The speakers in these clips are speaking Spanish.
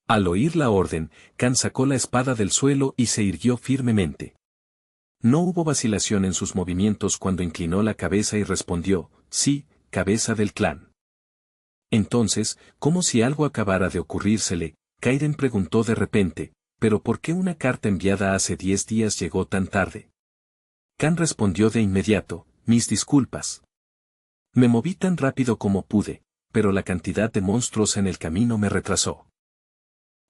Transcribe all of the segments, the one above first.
Al oír la orden, Kan sacó la espada del suelo y se irguió firmemente. No hubo vacilación en sus movimientos cuando inclinó la cabeza y respondió, sí, cabeza del clan. Entonces, como si algo acabara de ocurrírsele, Kairen preguntó de repente, ¿pero por qué una carta enviada hace 10 días llegó tan tarde? Kan respondió de inmediato, mis disculpas. Me moví tan rápido como pude, pero la cantidad de monstruos en el camino me retrasó.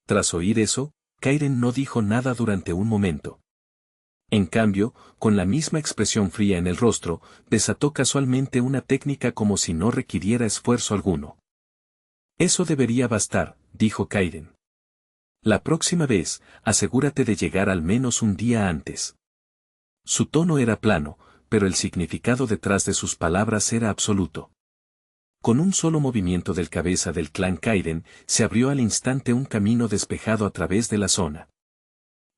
Tras oír eso, Kairen no dijo nada durante un momento. En cambio, con la misma expresión fría en el rostro, desató casualmente una técnica como si no requiriera esfuerzo alguno. Eso debería bastar, dijo Kairen. La próxima vez, asegúrate de llegar al menos un día antes. Su tono era plano, pero el significado detrás de sus palabras era absoluto. Con un solo movimiento del cabeza del clan Kairen, se abrió al instante un camino despejado a través de la zona.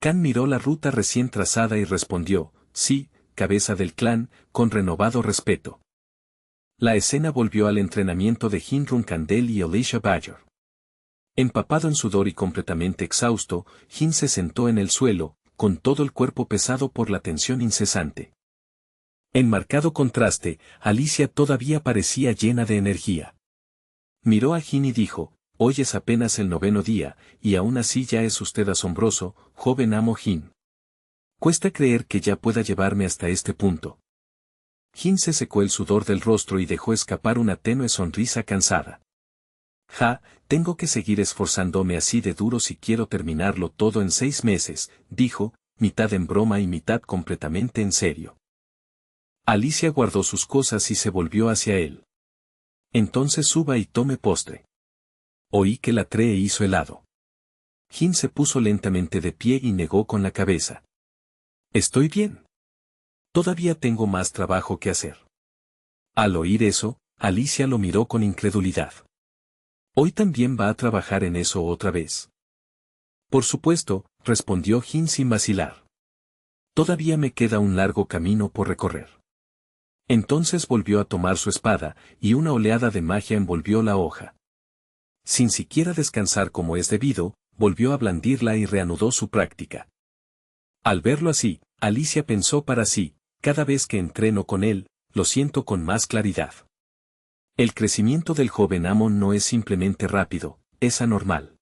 Kan miró la ruta recién trazada y respondió, sí, cabeza del clan, con renovado respeto. La escena volvió al entrenamiento de Hinrun Kandel y Alicia Badger. Empapado en sudor y completamente exhausto, Hin se sentó en el suelo, con todo el cuerpo pesado por la tensión incesante. En marcado contraste, Alicia todavía parecía llena de energía. Miró a Hin y dijo, hoy es apenas el 9º día, y aún así ya es usted asombroso, joven amo Hin. Cuesta creer que ya pueda llevarme hasta este punto. Hin se secó el sudor del rostro y dejó escapar una tenue sonrisa cansada. Tengo que seguir esforzándome así de duro si quiero terminarlo todo en 6 meses, dijo, mitad en broma y mitad completamente en serio. Alicia guardó sus cosas y se volvió hacia él. Entonces suba y tome postre. Oí que la Tree hizo helado. Hin se puso lentamente de pie y negó con la cabeza. Estoy bien. Todavía tengo más trabajo que hacer. Al oír eso, Alicia lo miró con incredulidad. ¿Hoy también va a trabajar en eso otra vez? Por supuesto, respondió Hin sin vacilar. Todavía me queda un largo camino por recorrer. Entonces volvió a tomar su espada, y una oleada de magia envolvió la hoja. Sin siquiera descansar como es debido, volvió a blandirla y reanudó su práctica. Al verlo así, Alicia pensó para sí, cada vez que entreno con él, lo siento con más claridad. El crecimiento del joven amo no es simplemente rápido, es anormal.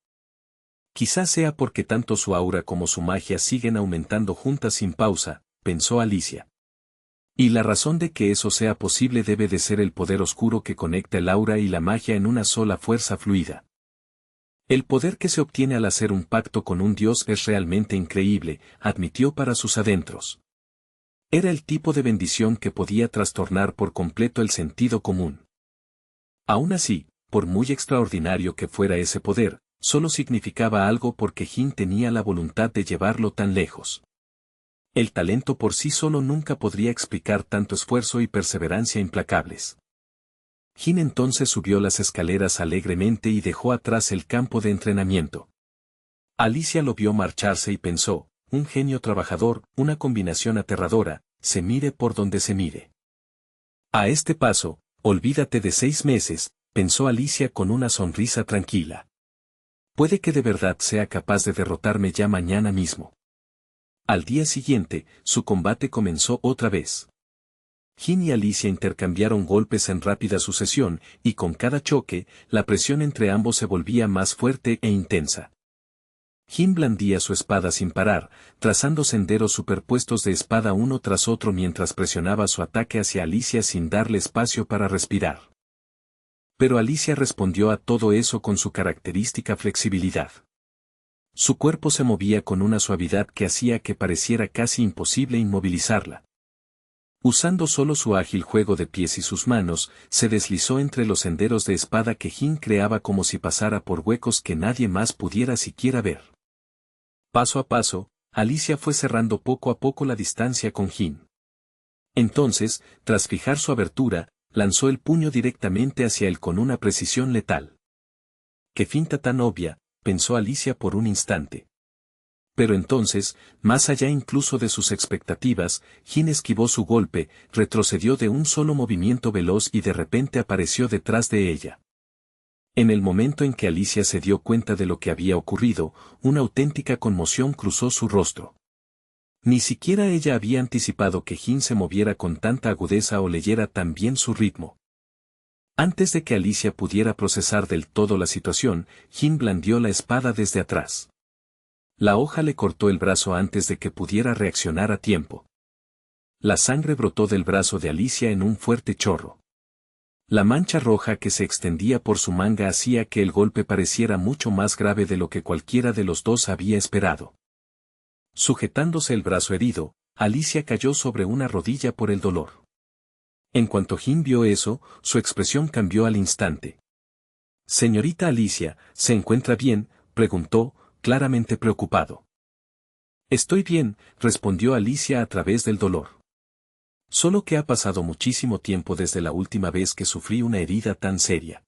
Quizás sea porque tanto su aura como su magia siguen aumentando juntas sin pausa, pensó Alicia. Y la razón de que eso sea posible debe de ser el poder oscuro que conecta el aura y la magia en una sola fuerza fluida. El poder que se obtiene al hacer un pacto con un dios es realmente increíble, admitió para sus adentros. Era el tipo de bendición que podía trastornar por completo el sentido común. Aún así, por muy extraordinario que fuera ese poder, solo significaba algo porque Hin tenía la voluntad de llevarlo tan lejos. El talento por sí solo nunca podría explicar tanto esfuerzo y perseverancia implacables. Hin entonces subió las escaleras alegremente y dejó atrás el campo de entrenamiento. Alicia lo vio marcharse y pensó, un genio trabajador, una combinación aterradora, se mire por donde se mire. A este paso, olvídate de 6 meses, pensó Alicia con una sonrisa tranquila. Puede que de verdad sea capaz de derrotarme ya mañana mismo. Al día siguiente, su combate comenzó otra vez. Hin y Alicia intercambiaron golpes en rápida sucesión, y con cada choque, la presión entre ambos se volvía más fuerte e intensa. Hin blandía su espada sin parar, trazando senderos superpuestos de espada uno tras otro mientras presionaba su ataque hacia Alicia sin darle espacio para respirar. Pero Alicia respondió a todo eso con su característica flexibilidad. Su cuerpo se movía con una suavidad que hacía que pareciera casi imposible inmovilizarla. Usando solo su ágil juego de pies y sus manos, se deslizó entre los senderos de espada que Hin creaba como si pasara por huecos que nadie más pudiera siquiera ver. Paso a paso, Alicia fue cerrando poco a poco la distancia con Hin. Entonces, tras fijar su abertura, lanzó el puño directamente hacia él con una precisión letal. ¡Qué finta tan obvia!, pensó Alicia por un instante. Pero entonces, más allá incluso de sus expectativas, Hin esquivó su golpe, retrocedió de un solo movimiento veloz y de repente apareció detrás de ella. En el momento en que Alicia se dio cuenta de lo que había ocurrido, una auténtica conmoción cruzó su rostro. Ni siquiera ella había anticipado que Jin se moviera con tanta agudeza o leyera tan bien su ritmo. Antes de que Alicia pudiera procesar del todo la situación, Jin blandió la espada desde atrás. La hoja le cortó el brazo antes de que pudiera reaccionar a tiempo. La sangre brotó del brazo de Alicia en un fuerte chorro. La mancha roja que se extendía por su manga hacía que el golpe pareciera mucho más grave de lo que cualquiera de los dos había esperado. Sujetándose el brazo herido, Alicia cayó sobre una rodilla por el dolor. En cuanto Jin vio eso, su expresión cambió al instante. «Señorita Alicia, ¿se encuentra bien?», preguntó, claramente preocupado. «Estoy bien», respondió Alicia a través del dolor. «Solo que ha pasado muchísimo tiempo desde la última vez que sufrí una herida tan seria».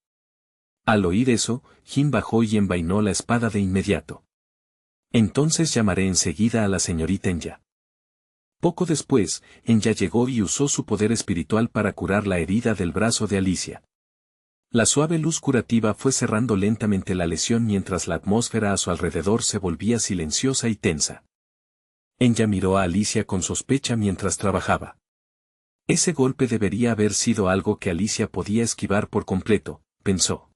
Al oír eso, Jin bajó y envainó la espada de inmediato. «Entonces llamaré enseguida a la señorita Enya». Poco después, Enya llegó y usó su poder espiritual para curar la herida del brazo de Alicia. La suave luz curativa fue cerrando lentamente la lesión mientras la atmósfera a su alrededor se volvía silenciosa y tensa. Enya miró a Alicia con sospecha mientras trabajaba. Ese golpe debería haber sido algo que Alicia podía esquivar por completo, pensó.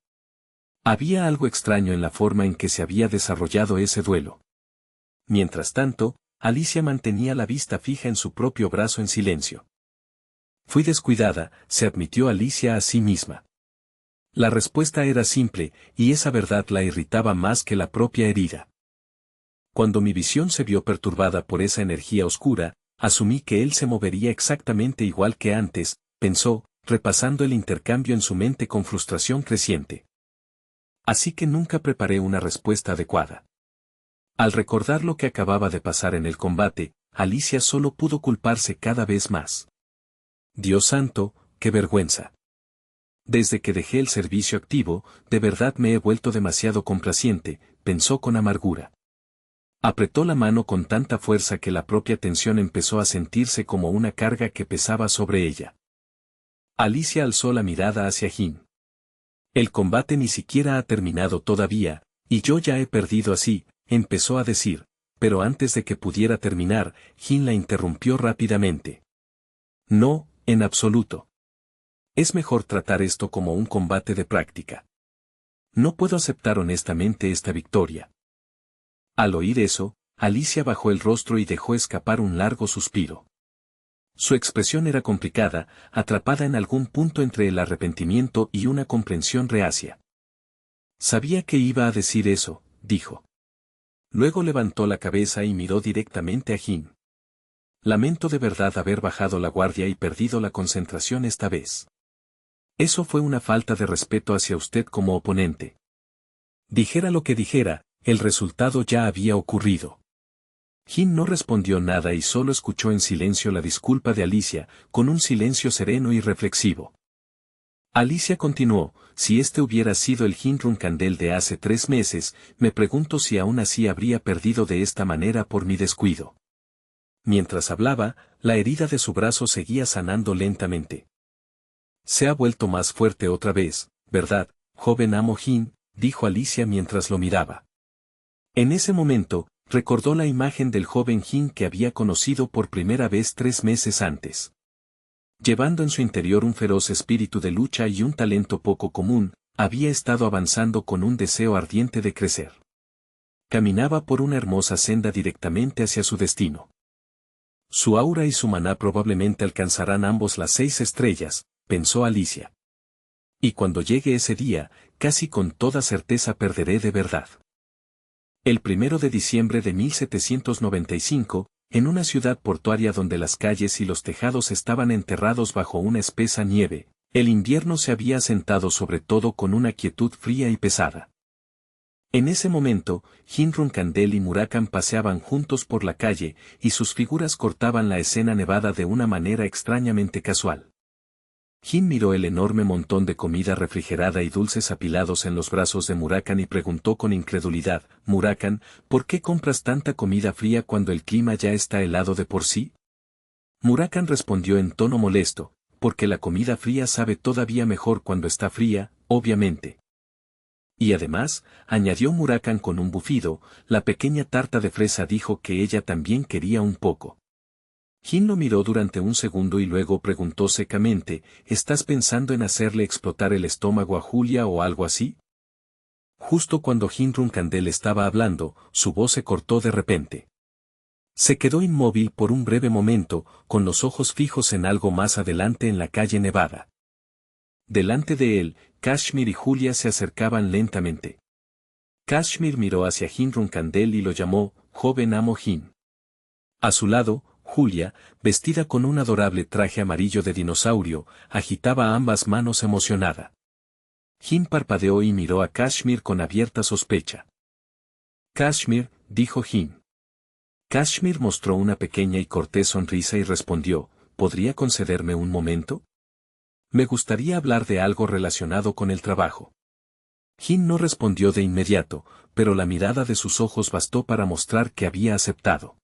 Había algo extraño en la forma en que se había desarrollado ese duelo. Mientras tanto, Alicia mantenía la vista fija en su propio brazo en silencio. «Fui descuidada», se admitió Alicia a sí misma. La respuesta era simple, y esa verdad la irritaba más que la propia herida. Cuando mi visión se vio perturbada por esa energía oscura, asumí que él se movería exactamente igual que antes, pensó, repasando el intercambio en su mente con frustración creciente. Así que nunca preparé una respuesta adecuada. Al recordar lo que acababa de pasar en el combate, Alicia solo pudo culparse cada vez más. «Dios santo, qué vergüenza. Desde que dejé el servicio activo, de verdad me he vuelto demasiado complaciente», pensó con amargura. Apretó la mano con tanta fuerza que la propia tensión empezó a sentirse como una carga que pesaba sobre ella. Alicia alzó la mirada hacia Jin. «El combate ni siquiera ha terminado todavía, y yo ya he perdido así», empezó a decir, pero antes de que pudiera terminar, Jin la interrumpió rápidamente. «No, en absoluto. Es mejor tratar esto como un combate de práctica. No puedo aceptar honestamente esta victoria». Al oír eso, Alicia bajó el rostro y dejó escapar un largo suspiro. Su expresión era complicada, atrapada en algún punto entre el arrepentimiento y una comprensión reacia. «Sabía que iba a decir eso», dijo. Luego levantó la cabeza y miró directamente a Jin. «Lamento de verdad haber bajado la guardia y perdido la concentración esta vez. Eso fue una falta de respeto hacia usted como oponente». Dijera lo que dijera, el resultado ya había ocurrido. Jin no respondió nada y solo escuchó en silencio la disculpa de Alicia, con un silencio sereno y reflexivo. Alicia continuó: «Si este hubiera sido el Jin Runkandel de hace 3 meses, me pregunto si aún así habría perdido de esta manera por mi descuido». Mientras hablaba, la herida de su brazo seguía sanando lentamente. «Se ha vuelto más fuerte otra vez, ¿verdad, joven amo Jin?», dijo Alicia mientras lo miraba. En ese momento, recordó la imagen del joven Jin que había conocido por primera vez 3 meses antes. Llevando en su interior un feroz espíritu de lucha y un talento poco común, había estado avanzando con un deseo ardiente de crecer. Caminaba por una hermosa senda directamente hacia su destino. Su aura y su maná probablemente alcanzarán ambos las 6 estrellas, pensó Alicia. Y cuando llegue ese día, casi con toda certeza perderé de verdad. El 1 de diciembre de 1795, en una ciudad portuaria donde las calles y los tejados estaban enterrados bajo una espesa nieve, el invierno se había asentado sobre todo con una quietud fría y pesada. En ese momento, Jin Runkandel y Murakan paseaban juntos por la calle, y sus figuras cortaban la escena nevada de una manera extrañamente casual. Jin miró el enorme montón de comida refrigerada y dulces apilados en los brazos de Murakan y preguntó con incredulidad: «Murakan, ¿por qué compras tanta comida fría cuando el clima ya está helado de por sí?». Murakan respondió en tono molesto: «Porque la comida fría sabe todavía mejor cuando está fría, obviamente». Y además, añadió Murakan con un bufido, la pequeña tarta de fresa dijo que ella también quería un poco. Jin lo miró durante un segundo y luego preguntó secamente, ¿estás pensando en hacerle explotar el estómago a Julia o algo así? Justo cuando Jin Runkandel estaba hablando, su voz se cortó de repente. Se quedó inmóvil por un breve momento, con los ojos fijos en algo más adelante en la calle Nevada. Delante de él, Kashmir y Julia se acercaban lentamente. Kashmir miró hacia Jin Runkandel y lo llamó, joven amo Jin. A su lado, Julia, vestida con un adorable traje amarillo de dinosaurio, agitaba ambas manos emocionada. Jin parpadeó y miró a Kashmir con abierta sospecha. Kashmir, dijo Jin. Kashmir mostró una pequeña y cortés sonrisa y respondió, ¿podría concederme un momento? Me gustaría hablar de algo relacionado con el trabajo. Jin no respondió de inmediato, pero la mirada de sus ojos bastó para mostrar que había aceptado.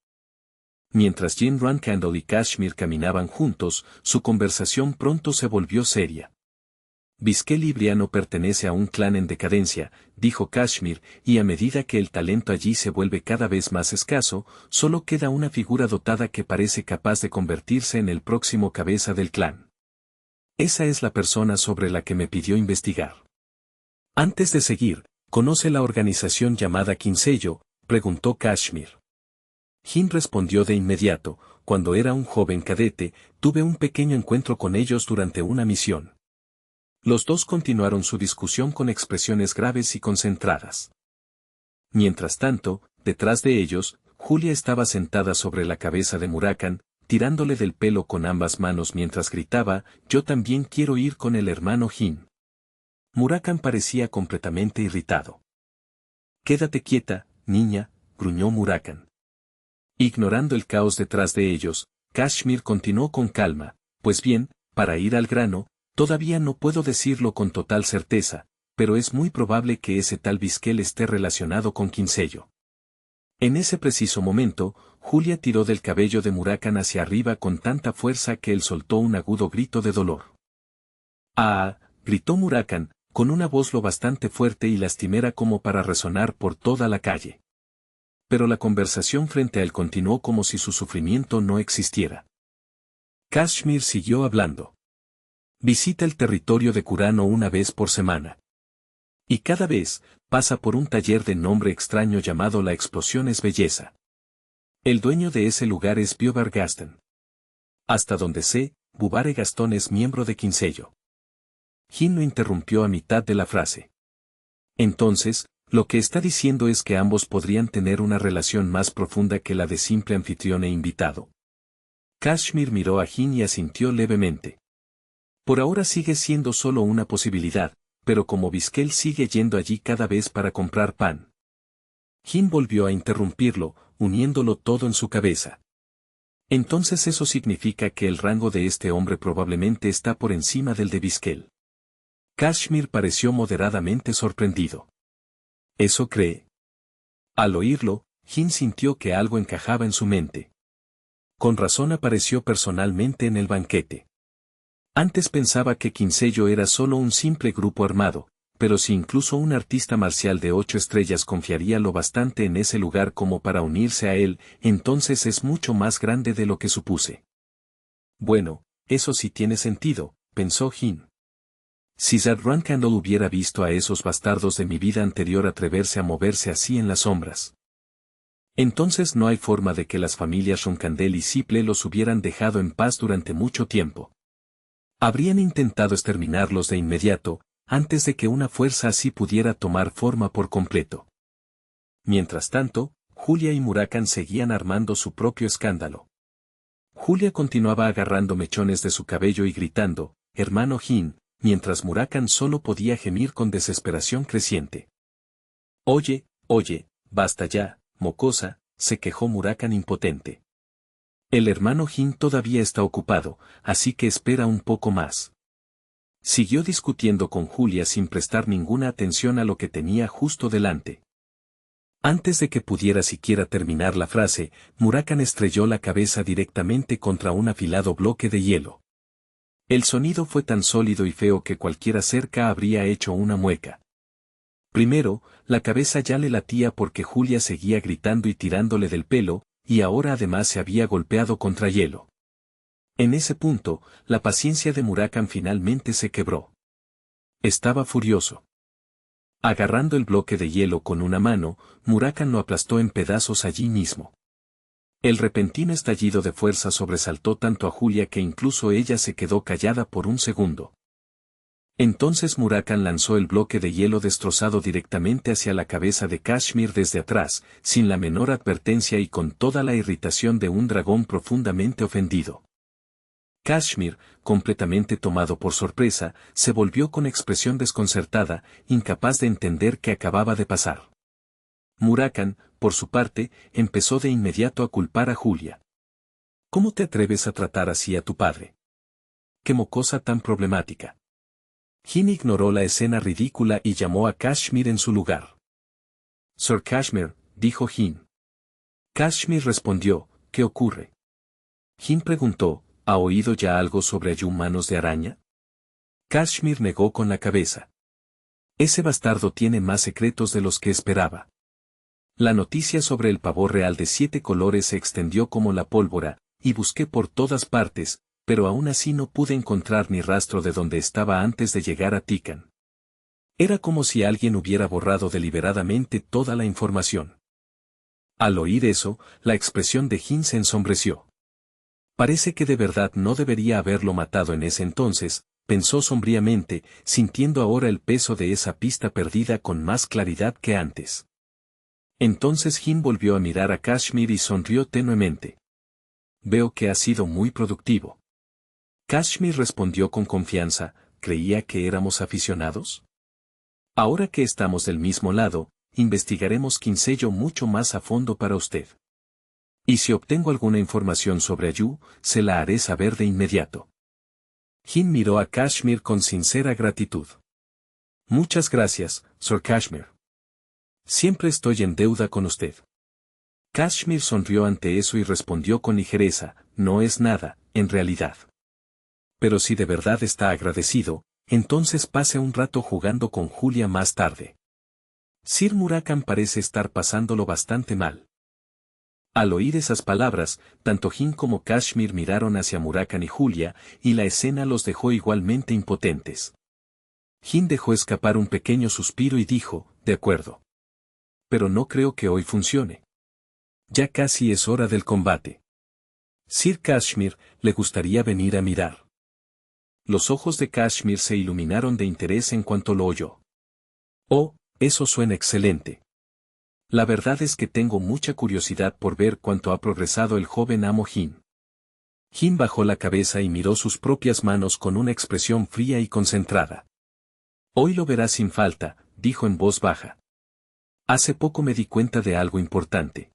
Mientras Jin Runkandel y Kashmir caminaban juntos, su conversación pronto se volvió seria. Biskel Libriano pertenece a un clan en decadencia, dijo Kashmir, y a medida que el talento allí se vuelve cada vez más escaso, solo queda una figura dotada que parece capaz de convertirse en el próximo cabeza del clan. Esa es la persona sobre la que me pidió investigar. Antes de seguir, ¿conoce la organización llamada Quincello?, preguntó Kashmir. Jin respondió de inmediato, cuando era un joven cadete, tuve un pequeño encuentro con ellos durante una misión. Los dos continuaron su discusión con expresiones graves y concentradas. Mientras tanto, detrás de ellos, Julia estaba sentada sobre la cabeza de Murakan, tirándole del pelo con ambas manos mientras gritaba, yo también quiero ir con el hermano Jin. Murakan parecía completamente irritado. Quédate quieta, niña, gruñó Murakan. Ignorando el caos detrás de ellos, Kashmir continuó con calma, pues bien, para ir al grano, todavía no puedo decirlo con total certeza, pero es muy probable que ese tal Biskel esté relacionado con Quincello. En ese preciso momento, Julia tiró del cabello de Murakan hacia arriba con tanta fuerza que él soltó un agudo grito de dolor. ¡Ah! Gritó Murakan, con una voz lo bastante fuerte y lastimera como para resonar por toda la calle. Pero la conversación frente a él continuó como si su sufrimiento no existiera. Kashmir siguió hablando. Visita el territorio de Kurano una vez por semana. Y cada vez, pasa por un taller de nombre extraño llamado La Explosión es Belleza. El dueño de ese lugar es Biobar Gaston. Hasta donde sé, Bubare Gastón es miembro de Quincello. Jin lo interrumpió a mitad de la frase. Entonces, lo que está diciendo es que ambos podrían tener una relación más profunda que la de simple anfitrión e invitado. Kashmir miró a Jin y asintió levemente. Por ahora sigue siendo solo una posibilidad, pero como Biskel sigue yendo allí cada vez para comprar pan. Jin volvió a interrumpirlo, uniéndolo todo en su cabeza. Entonces eso significa que el rango de este hombre probablemente está por encima del de Biskel. Kashmir pareció moderadamente sorprendido. ¿Eso cree? Al oírlo, Jin sintió que algo encajaba en su mente. Con razón apareció personalmente en el banquete. Antes pensaba que Quincello era solo un simple grupo armado, pero si incluso un artista marcial de 8 estrellas confiaría lo bastante en ese lugar como para unirse a él, entonces es mucho más grande de lo que supuse. Bueno, eso sí tiene sentido, pensó Jin. Si Zad Runkandel hubiera visto a esos bastardos de mi vida anterior atreverse a moverse así en las sombras. Entonces no hay forma de que las familias Runkandel y Siple los hubieran dejado en paz durante mucho tiempo. Habrían intentado exterminarlos de inmediato, antes de que una fuerza así pudiera tomar forma por completo. Mientras tanto, Julia y Murakan seguían armando su propio escándalo. Julia continuaba agarrando mechones de su cabello y gritando, hermano Jin, mientras Murakan solo podía gemir con desesperación creciente. Oye, basta ya, mocosa, se quejó Murakan impotente. El hermano Jin todavía está ocupado, así que espera un poco más. Siguió discutiendo con Julia sin prestar ninguna atención a lo que tenía justo delante. Antes de que pudiera siquiera terminar la frase, Murakan estrelló la cabeza directamente contra un afilado bloque de hielo. El sonido fue tan sólido y feo que cualquiera cerca habría hecho una mueca. Primero, la cabeza ya le latía porque Julia seguía gritando y tirándole del pelo, y ahora además se había golpeado contra hielo. En ese punto, la paciencia de Murakami finalmente se quebró. Estaba furioso. Agarrando el bloque de hielo con una mano, Murakami lo aplastó en pedazos allí mismo. El repentino estallido de fuerza sobresaltó tanto a Julia que incluso ella se quedó callada por un segundo. Entonces Murakami lanzó el bloque de hielo destrozado directamente hacia la cabeza de Kashmir desde atrás, sin la menor advertencia y con toda la irritación de un dragón profundamente ofendido. Kashmir, completamente tomado por sorpresa, se volvió con expresión desconcertada, incapaz de entender qué acababa de pasar. Murakami, por su parte, empezó de inmediato a culpar a Julia. ¿Cómo te atreves a tratar así a tu padre? ¡Qué mocosa tan problemática! Jin ignoró la escena ridícula y llamó a Kashmir en su lugar. Sir Kashmir, dijo Jin. Kashmir respondió, ¿qué ocurre? Jin preguntó, ¿ha oído ya algo sobre Ayu Manos de Araña? Kashmir negó con la cabeza. Ese bastardo tiene más secretos de los que esperaba. La noticia sobre el pavor real de 7 colores se extendió como la pólvora, y busqué por todas partes, pero aún así no pude encontrar ni rastro de donde estaba antes de llegar a Tikan. Era como si alguien hubiera borrado deliberadamente toda la información. Al oír eso, la expresión de Jin se ensombreció. Parece que de verdad no debería haberlo matado en ese entonces, pensó sombríamente, sintiendo ahora el peso de esa pista perdida con más claridad que antes. Entonces Jin volvió a mirar a Kashmir y sonrió tenuemente. Veo que ha sido muy productivo. Kashmir respondió con confianza, ¿creía que éramos aficionados? Ahora que estamos del mismo lado, investigaremos Quincello mucho más a fondo para usted. Y si obtengo alguna información sobre Ayu, se la haré saber de inmediato. Jin miró a Kashmir con sincera gratitud. Muchas gracias, Sir Kashmir. Siempre estoy en deuda con usted. Kashmir sonrió ante eso y respondió con ligereza, no es nada, en realidad. Pero si de verdad está agradecido, entonces pase un rato jugando con Julia más tarde. Sir Murakami parece estar pasándolo bastante mal. Al oír esas palabras, tanto Jin como Kashmir miraron hacia Murakami y Julia, y la escena los dejó igualmente impotentes. Jin dejó escapar un pequeño suspiro y dijo, de acuerdo. Pero no creo que hoy funcione. Ya casi es hora del combate. Sir Kashmir, ¿le gustaría venir a mirar? Los ojos de Kashmir se iluminaron de interés en cuanto lo oyó. Oh, eso suena excelente. La verdad es que tengo mucha curiosidad por ver cuánto ha progresado el joven amo Jin. Jin bajó la cabeza y miró sus propias manos con una expresión fría y concentrada. Hoy lo verás sin falta, dijo en voz baja. Hace poco me di cuenta de algo importante.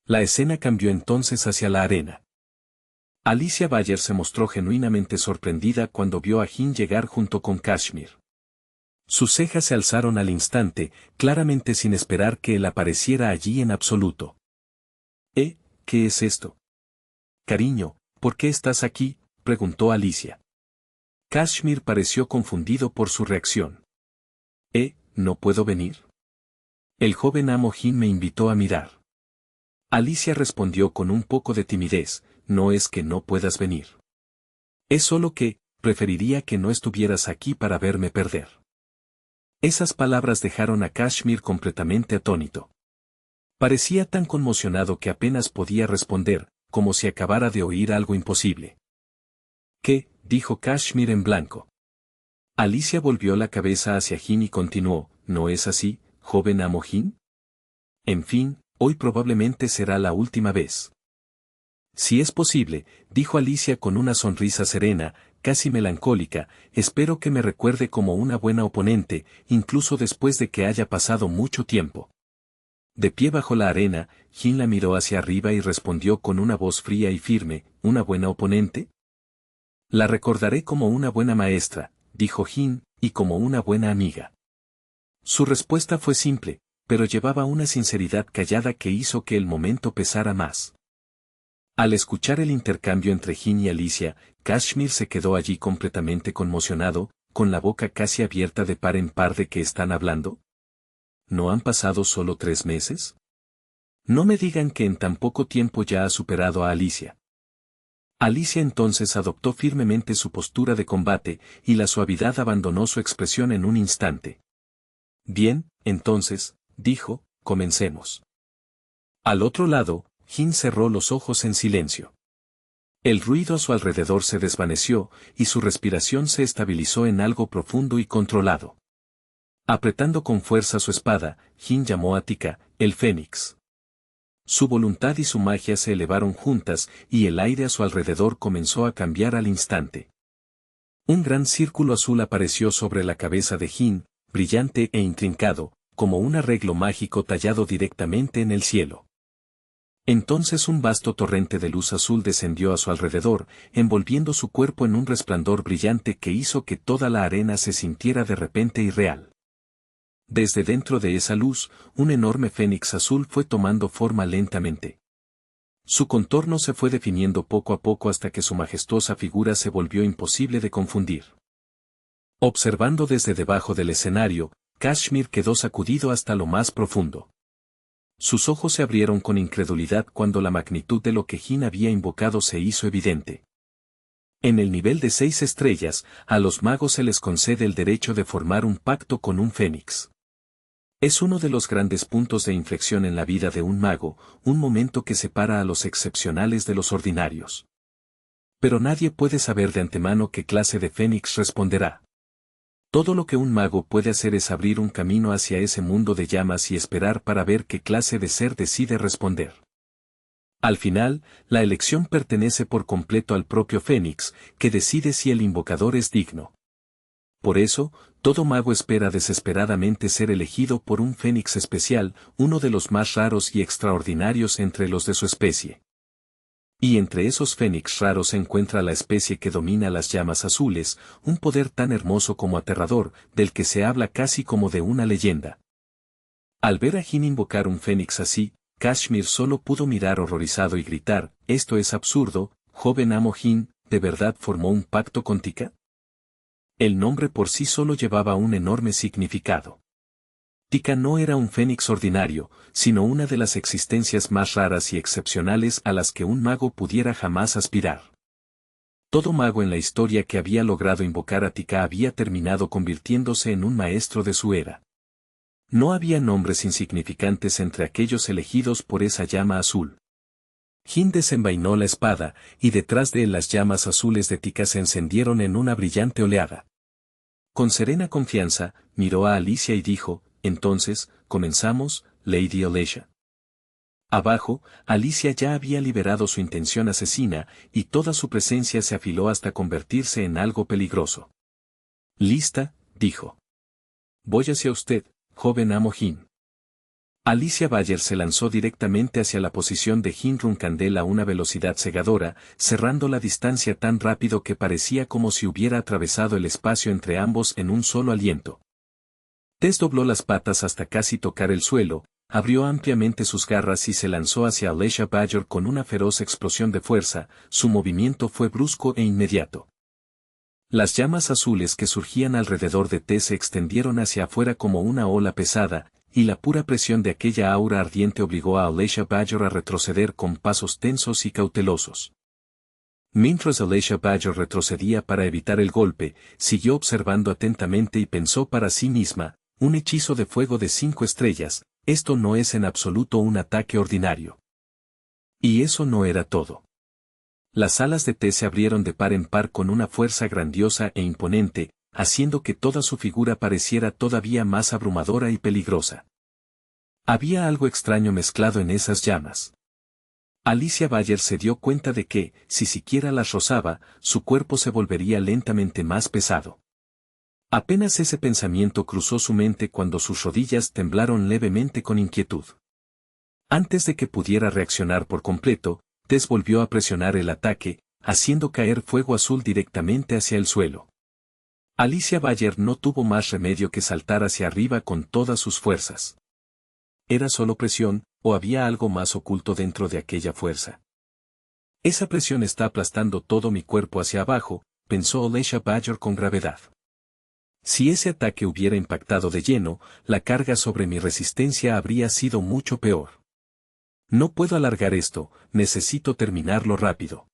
La escena cambió entonces hacia la arena. Alicia Bayer se mostró genuinamente sorprendida cuando vio a Jin llegar junto con Kashmir. Sus cejas se alzaron al instante, claramente sin esperar que él apareciera allí en absoluto. ¿Qué es esto? Cariño, ¿por qué estás aquí?, preguntó Alicia. Kashmir pareció confundido por su reacción. ¿No puedo venir? El joven amo Jin me invitó a mirar. Alicia respondió con un poco de timidez, no es que no puedas venir. Es solo que, preferiría que no estuvieras aquí para verme perder. Esas palabras dejaron a Kashmir completamente atónito. Parecía tan conmocionado que apenas podía responder, como si acabara de oír algo imposible. ¿Qué?, dijo Kashmir en blanco. Alicia volvió la cabeza hacia Jin y continuó, ¿no es así, joven amo Jin? En fin, hoy probablemente será la última vez. Si es posible, dijo Alicia con una sonrisa serena, casi melancólica, espero que me recuerde como una buena oponente, incluso después de que haya pasado mucho tiempo. De pie bajo la arena, Jin la miró hacia arriba y respondió con una voz fría y firme, ¿una buena oponente? La recordaré como una buena maestra, dijo Jin, y como una buena amiga. Su respuesta fue simple, pero llevaba una sinceridad callada que hizo que el momento pesara más. Al escuchar el intercambio entre Jin y Alicia, Kashmir se quedó allí completamente conmocionado, con la boca casi abierta de par en par de qué están hablando. ¿no han pasado solo 3 meses? No me digan que en tan poco tiempo ya ha superado a Alicia. Alicia entonces adoptó firmemente su postura de combate, y la suavidad abandonó su expresión en un instante. Bien, entonces, dijo, comencemos. Al otro lado, Jin cerró los ojos en silencio. El ruido a su alrededor se desvaneció, y su respiración se estabilizó en algo profundo y controlado. Apretando con fuerza su espada, Jin llamó a Tika, el Fénix. Su voluntad y su magia se elevaron juntas, y el aire a su alrededor comenzó a cambiar al instante. Un gran círculo azul apareció sobre la cabeza de Jin, brillante e intrincado, como un arreglo mágico tallado directamente en el cielo. Entonces un vasto torrente de luz azul descendió a su alrededor, envolviendo su cuerpo en un resplandor brillante que hizo que toda la arena se sintiera de repente irreal. Desde dentro de esa luz, un enorme fénix azul fue tomando forma lentamente. Su contorno se fue definiendo poco a poco hasta que su majestuosa figura se volvió imposible de confundir. Observando desde debajo del escenario, Kashmir quedó sacudido hasta lo más profundo. Sus ojos se abrieron con incredulidad cuando la magnitud de lo que Jin había invocado se hizo evidente. En el nivel de 6 estrellas, a los magos se les concede el derecho de formar un pacto con un fénix. Es uno de los grandes puntos de inflexión en la vida de un mago, un momento que separa a los excepcionales de los ordinarios. Pero nadie puede saber de antemano qué clase de fénix responderá. Todo lo que un mago puede hacer es abrir un camino hacia ese mundo de llamas y esperar para ver qué clase de ser decide responder. Al final, la elección pertenece por completo al propio Fénix, que decide si el invocador es digno. Por eso, todo mago espera desesperadamente ser elegido por un Fénix especial, uno de los más raros y extraordinarios entre los de su especie. Y entre esos fénix raros se encuentra la especie que domina las llamas azules, un poder tan hermoso como aterrador, del que se habla casi como de una leyenda. Al ver a Jin invocar un fénix así, Kashmir solo pudo mirar horrorizado y gritar, «Esto es absurdo, joven amo Jin, ¿de verdad formó un pacto con Tika?». El nombre por sí solo llevaba un enorme significado. Tika no era un fénix ordinario, sino una de las existencias más raras y excepcionales a las que un mago pudiera jamás aspirar. Todo mago en la historia que había logrado invocar a Tika había terminado convirtiéndose en un maestro de su era. No había nombres insignificantes entre aquellos elegidos por esa llama azul. Jin desenvainó la espada, y detrás de él las llamas azules de Tika se encendieron en una brillante oleada. Con serena confianza, miró a Alicia y dijo, «Entonces, comenzamos, Lady Alicia». Abajo, Alicia ya había liberado su intención asesina, y toda su presencia se afiló hasta convertirse en algo peligroso. «Lista», dijo. «Voy hacia usted, joven amo Jin». Alicia Bayer se lanzó directamente hacia la posición de Jin Runcandel a una velocidad cegadora, cerrando la distancia tan rápido que parecía como si hubiera atravesado el espacio entre ambos en un solo aliento. Tess dobló las patas hasta casi tocar el suelo, abrió ampliamente sus garras y se lanzó hacia Alicia Bayer con una feroz explosión de fuerza. Su movimiento fue brusco e inmediato. Las llamas azules que surgían alrededor de Tess se extendieron hacia afuera como una ola pesada, y la pura presión de aquella aura ardiente obligó a Alicia Bayer a retroceder con pasos tensos y cautelosos. Mientras Alicia Bayer retrocedía para evitar el golpe, siguió observando atentamente y pensó para sí misma, un hechizo de fuego de 5 estrellas, esto no es en absoluto un ataque ordinario. Y eso no era todo. Las alas de Tess se abrieron de par en par con una fuerza grandiosa e imponente, haciendo que toda su figura pareciera todavía más abrumadora y peligrosa. Había algo extraño mezclado en esas llamas. Alicia Bayer se dio cuenta de que, si siquiera las rozaba, su cuerpo se volvería lentamente más pesado. Apenas ese pensamiento cruzó su mente cuando sus rodillas temblaron levemente con inquietud. Antes de que pudiera reaccionar por completo, Tess volvió a presionar el ataque, haciendo caer fuego azul directamente hacia el suelo. Alicia Bayer no tuvo más remedio que saltar hacia arriba con todas sus fuerzas. ¿Era solo presión, o había algo más oculto dentro de aquella fuerza? Esa presión está aplastando todo mi cuerpo hacia abajo, pensó Alicia Bayer con gravedad. Si ese ataque hubiera impactado de lleno, la carga sobre mi resistencia habría sido mucho peor. No puedo alargar esto, necesito terminarlo rápido.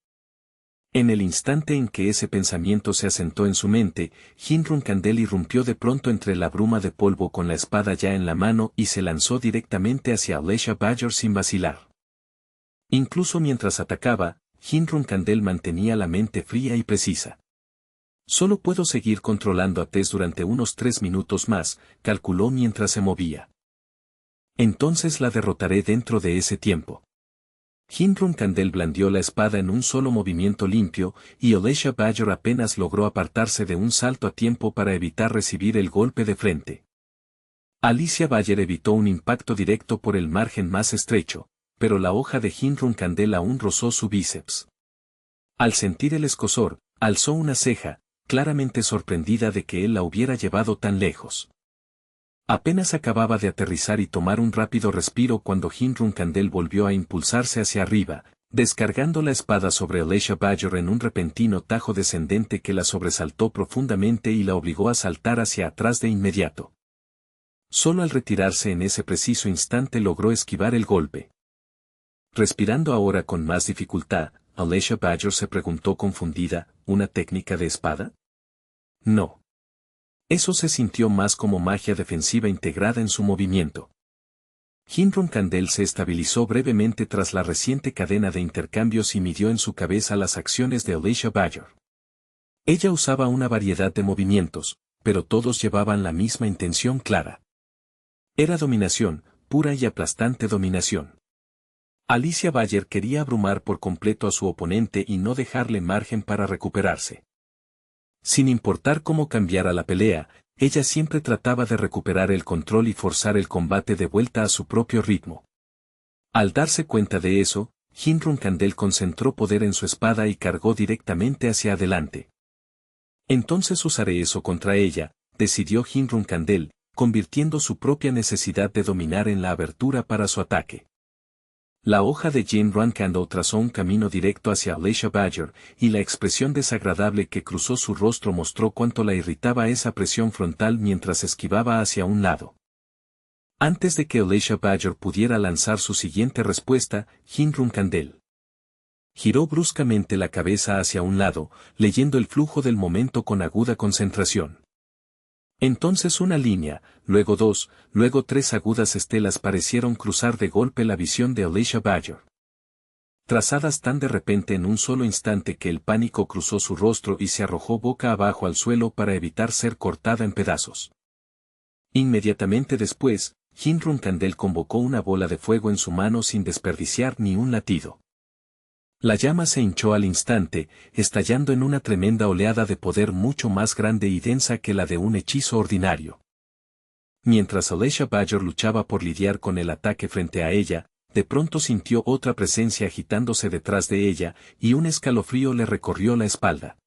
En el instante en que ese pensamiento se asentó en su mente, Hinrun Kandel irrumpió de pronto entre la bruma de polvo con la espada ya en la mano y se lanzó directamente hacia Alicia Badger sin vacilar. Incluso mientras atacaba, Hinrun Kandel mantenía la mente fría y precisa. Solo puedo seguir controlando a Tess durante unos 3 minutos más, calculó mientras se movía. Entonces la derrotaré dentro de ese tiempo. Hinrun Kandel blandió la espada en un solo movimiento limpio, y Alicia Badger apenas logró apartarse de un salto a tiempo para evitar recibir el golpe de frente. Alicia Badger evitó un impacto directo por el margen más estrecho, pero la hoja de Hinrun Kandel aún rozó su bíceps. Al sentir el escozor, alzó una ceja, claramente sorprendida de que él la hubiera llevado tan lejos. Apenas acababa de aterrizar y tomar un rápido respiro cuando Hinrun Kandel volvió a impulsarse hacia arriba, descargando la espada sobre Alicia Badger en un repentino tajo descendente que la sobresaltó profundamente y la obligó a saltar hacia atrás de inmediato. Solo al retirarse en ese preciso instante logró esquivar el golpe. Respirando ahora con más dificultad, Alicia Badger se preguntó confundida, ¿una técnica de espada? No. Eso se sintió más como magia defensiva integrada en su movimiento. Hinrun Kandel se estabilizó brevemente tras la reciente cadena de intercambios y midió en su cabeza las acciones de Alicia Badger. Ella usaba una variedad de movimientos, pero todos llevaban la misma intención clara. Era dominación, pura y aplastante dominación. Alicia Badger quería abrumar por completo a su oponente y no dejarle margen para recuperarse. Sin importar cómo cambiara la pelea, ella siempre trataba de recuperar el control y forzar el combate de vuelta a su propio ritmo. Al darse cuenta de eso, Hinrun Kandel concentró poder en su espada y cargó directamente hacia adelante. Entonces usaré eso contra ella, decidió Hinrun Kandel, convirtiendo su propia necesidad de dominar en la abertura para su ataque. La hoja de Hinrun Kandel trazó un camino directo hacia Alicia Badger, y la expresión desagradable que cruzó su rostro mostró cuánto la irritaba esa presión frontal mientras esquivaba hacia un lado. Antes de que Alicia Badger pudiera lanzar su siguiente respuesta, Hinrun Kandel giró bruscamente la cabeza hacia un lado, leyendo el flujo del momento con aguda concentración. Entonces una línea, luego 2, luego 3 agudas estelas parecieron cruzar de golpe la visión de Alicia Badger. Trazadas tan de repente en un solo instante que el pánico cruzó su rostro y se arrojó boca abajo al suelo para evitar ser cortada en pedazos. Inmediatamente después, Hinrun Kandel convocó una bola de fuego en su mano sin desperdiciar ni un latido. La llama se hinchó al instante, estallando en una tremenda oleada de poder mucho más grande y densa que la de un hechizo ordinario. Mientras Alicia Badger luchaba por lidiar con el ataque frente a ella, de pronto sintió otra presencia agitándose detrás de ella, y un escalofrío le recorrió la espalda.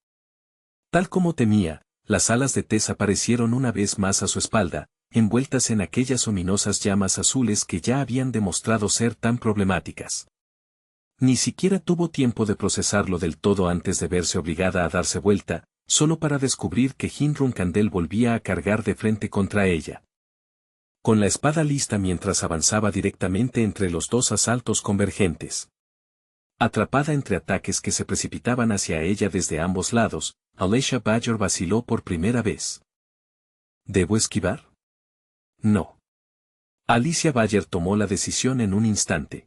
Tal como temía, las alas de Tess aparecieron una vez más a su espalda, envueltas en aquellas ominosas llamas azules que ya habían demostrado ser tan problemáticas. Ni siquiera tuvo tiempo de procesarlo del todo antes de verse obligada a darse vuelta, solo para descubrir que Hinrun Kandel volvía a cargar de frente contra ella. Con la espada lista mientras avanzaba directamente entre los dos asaltos convergentes. Atrapada entre ataques que se precipitaban hacia ella desde ambos lados, Alicia Badger vaciló por primera vez. ¿Debo esquivar? No. Alicia Badger tomó la decisión en un instante.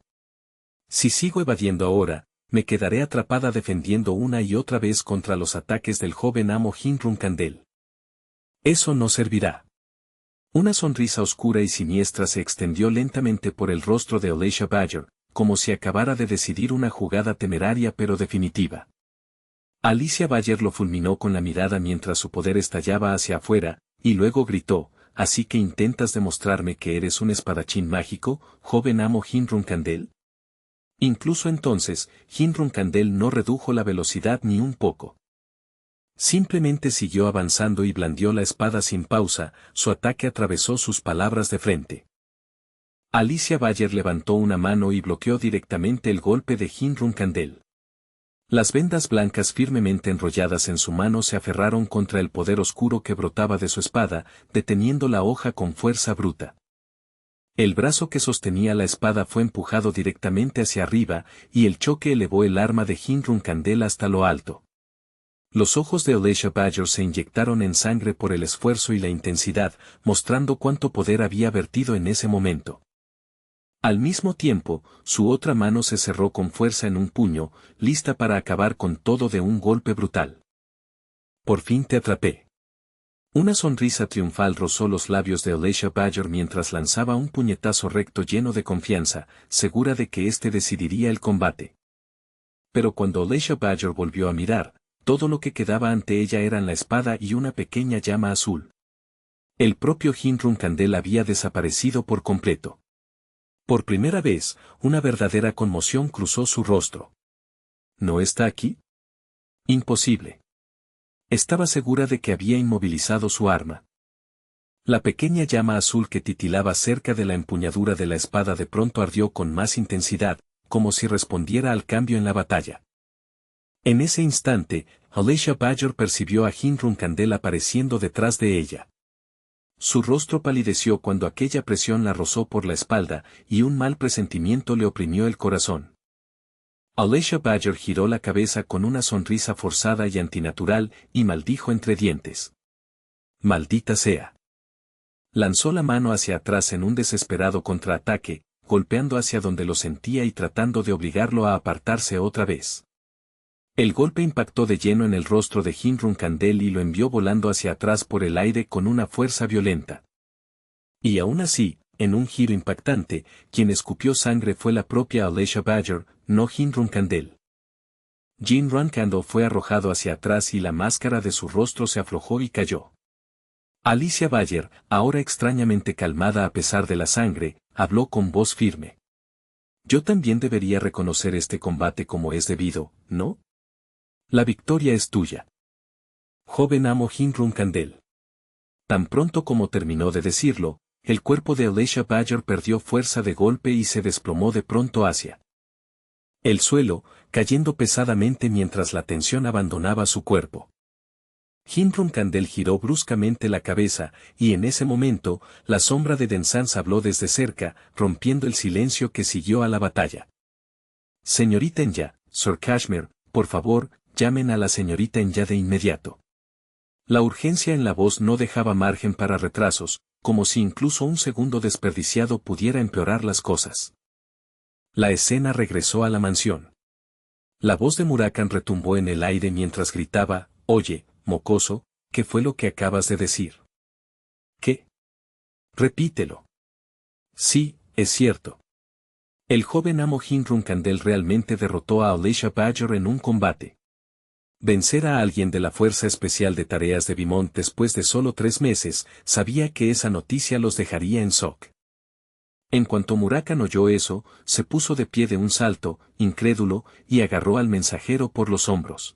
Si sigo evadiendo ahora, me quedaré atrapada defendiendo una y otra vez contra los ataques del joven amo Hinrun Kandel. Eso no servirá. Una sonrisa oscura y siniestra se extendió lentamente por el rostro de Alicia Badger, como si acabara de decidir una jugada temeraria pero definitiva. Alicia Badger lo fulminó con la mirada mientras su poder estallaba hacia afuera, y luego gritó, ¿así que intentas demostrarme que eres un espadachín mágico, joven amo Hinrun Kandel? Incluso entonces, Hinrun Kandel no redujo la velocidad ni un poco. Simplemente siguió avanzando y blandió la espada sin pausa, su ataque atravesó sus palabras de frente. Alicia Badger levantó una mano y bloqueó directamente el golpe de Hinrun Kandel. Las vendas blancas firmemente enrolladas en su mano se aferraron contra el poder oscuro que brotaba de su espada, deteniendo la hoja con fuerza bruta. El brazo que sostenía la espada fue empujado directamente hacia arriba, y el choque elevó el arma de Hinrun Kandel hasta lo alto. Los ojos de Elisha Badger se inyectaron en sangre por el esfuerzo y la intensidad, mostrando cuánto poder había vertido en ese momento. Al mismo tiempo, su otra mano se cerró con fuerza en un puño, lista para acabar con todo de un golpe brutal. Por fin te atrapé. Una sonrisa triunfal rozó los labios de Elisha Badger mientras lanzaba un puñetazo recto lleno de confianza, segura de que éste decidiría el combate. Pero cuando Elisha Badger volvió a mirar, todo lo que quedaba ante ella eran la espada y una pequeña llama azul. El propio Hinrun Kandel había desaparecido por completo. Por primera vez, una verdadera conmoción cruzó su rostro. ¿No está aquí? Imposible. Estaba segura de que había inmovilizado su arma. La pequeña llama azul que titilaba cerca de la empuñadura de la espada de pronto ardió con más intensidad, como si respondiera al cambio en la batalla. En ese instante, Elisha Badger percibió a Hinrun Kandel apareciendo detrás de ella. Su rostro palideció cuando aquella presión la rozó por la espalda, y un mal presentimiento le oprimió el corazón. Elisha Badger giró la cabeza con una sonrisa forzada y antinatural, y maldijo entre dientes. «Maldita sea». Lanzó la mano hacia atrás en un desesperado contraataque, golpeando hacia donde lo sentía y tratando de obligarlo a apartarse otra vez. El golpe impactó de lleno en el rostro de Hinrun Kandel y lo envió volando hacia atrás por el aire con una fuerza violenta. Y aún así, en un giro impactante, quien escupió sangre fue la propia Elisha Badger, no Hinrun Kandel. Hinrun Kandel fue arrojado hacia atrás y la máscara de su rostro se aflojó y cayó. Alicia Badger, ahora extrañamente calmada a pesar de la sangre, habló con voz firme. Yo también debería reconocer este combate como es debido, ¿no? La victoria es tuya. Joven amo Hinrun Kandel. Tan pronto como terminó de decirlo, el cuerpo de Elisha Badger perdió fuerza de golpe y se desplomó de pronto hacia el suelo, cayendo pesadamente mientras la tensión abandonaba su cuerpo. Hinrun Kandel giró bruscamente la cabeza, y en ese momento, la sombra de Densans habló desde cerca, rompiendo el silencio que siguió a la batalla. Señorita Enya, Sir Kashmir, por favor, llamen a la señorita Enya de inmediato. La urgencia en la voz no dejaba margen para retrasos, como si incluso un segundo desperdiciado pudiera empeorar las cosas. La escena regresó a la mansión. La voz de Murakan retumbó en el aire mientras gritaba, «Oye, mocoso, ¿qué fue lo que acabas de decir?» «¿Qué?» «Repítelo». «Sí, es cierto». El joven amo Hinrun Kandel realmente derrotó a Elisha Badger en un combate. Vencer a alguien de la Fuerza Especial de Tareas de Beaumont después de solo 3 meses, sabía que esa noticia los dejaría en shock. En cuanto Murakan oyó eso, se puso de pie de un salto, incrédulo, y agarró al mensajero por los hombros.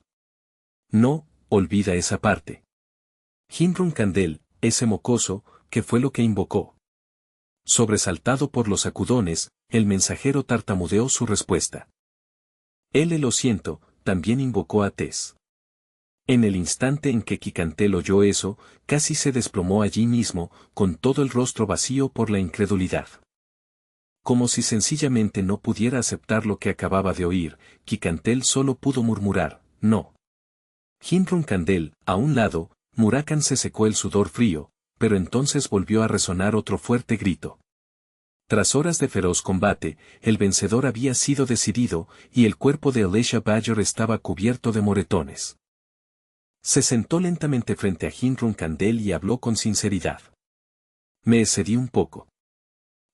«No, olvida esa parte». Hinrun Kandel, ese mocoso, ¿qué fue lo que invocó? Sobresaltado por los sacudones, el mensajero tartamudeó su respuesta. Lo siento, también invocó a Tess. En el instante en que Kikantel oyó eso, casi se desplomó allí mismo, con todo el rostro vacío por la incredulidad. Como si sencillamente no pudiera aceptar lo que acababa de oír, Kikantel solo pudo murmurar, «no». Hinrun Kandel, a un lado, Murakan se secó el sudor frío, pero entonces volvió a resonar otro fuerte grito. Tras horas de feroz combate, el vencedor había sido decidido, y el cuerpo de Elisha Badger estaba cubierto de moretones. Se sentó lentamente frente a Hinrun Kandel y habló con sinceridad. «Me excedí un poco.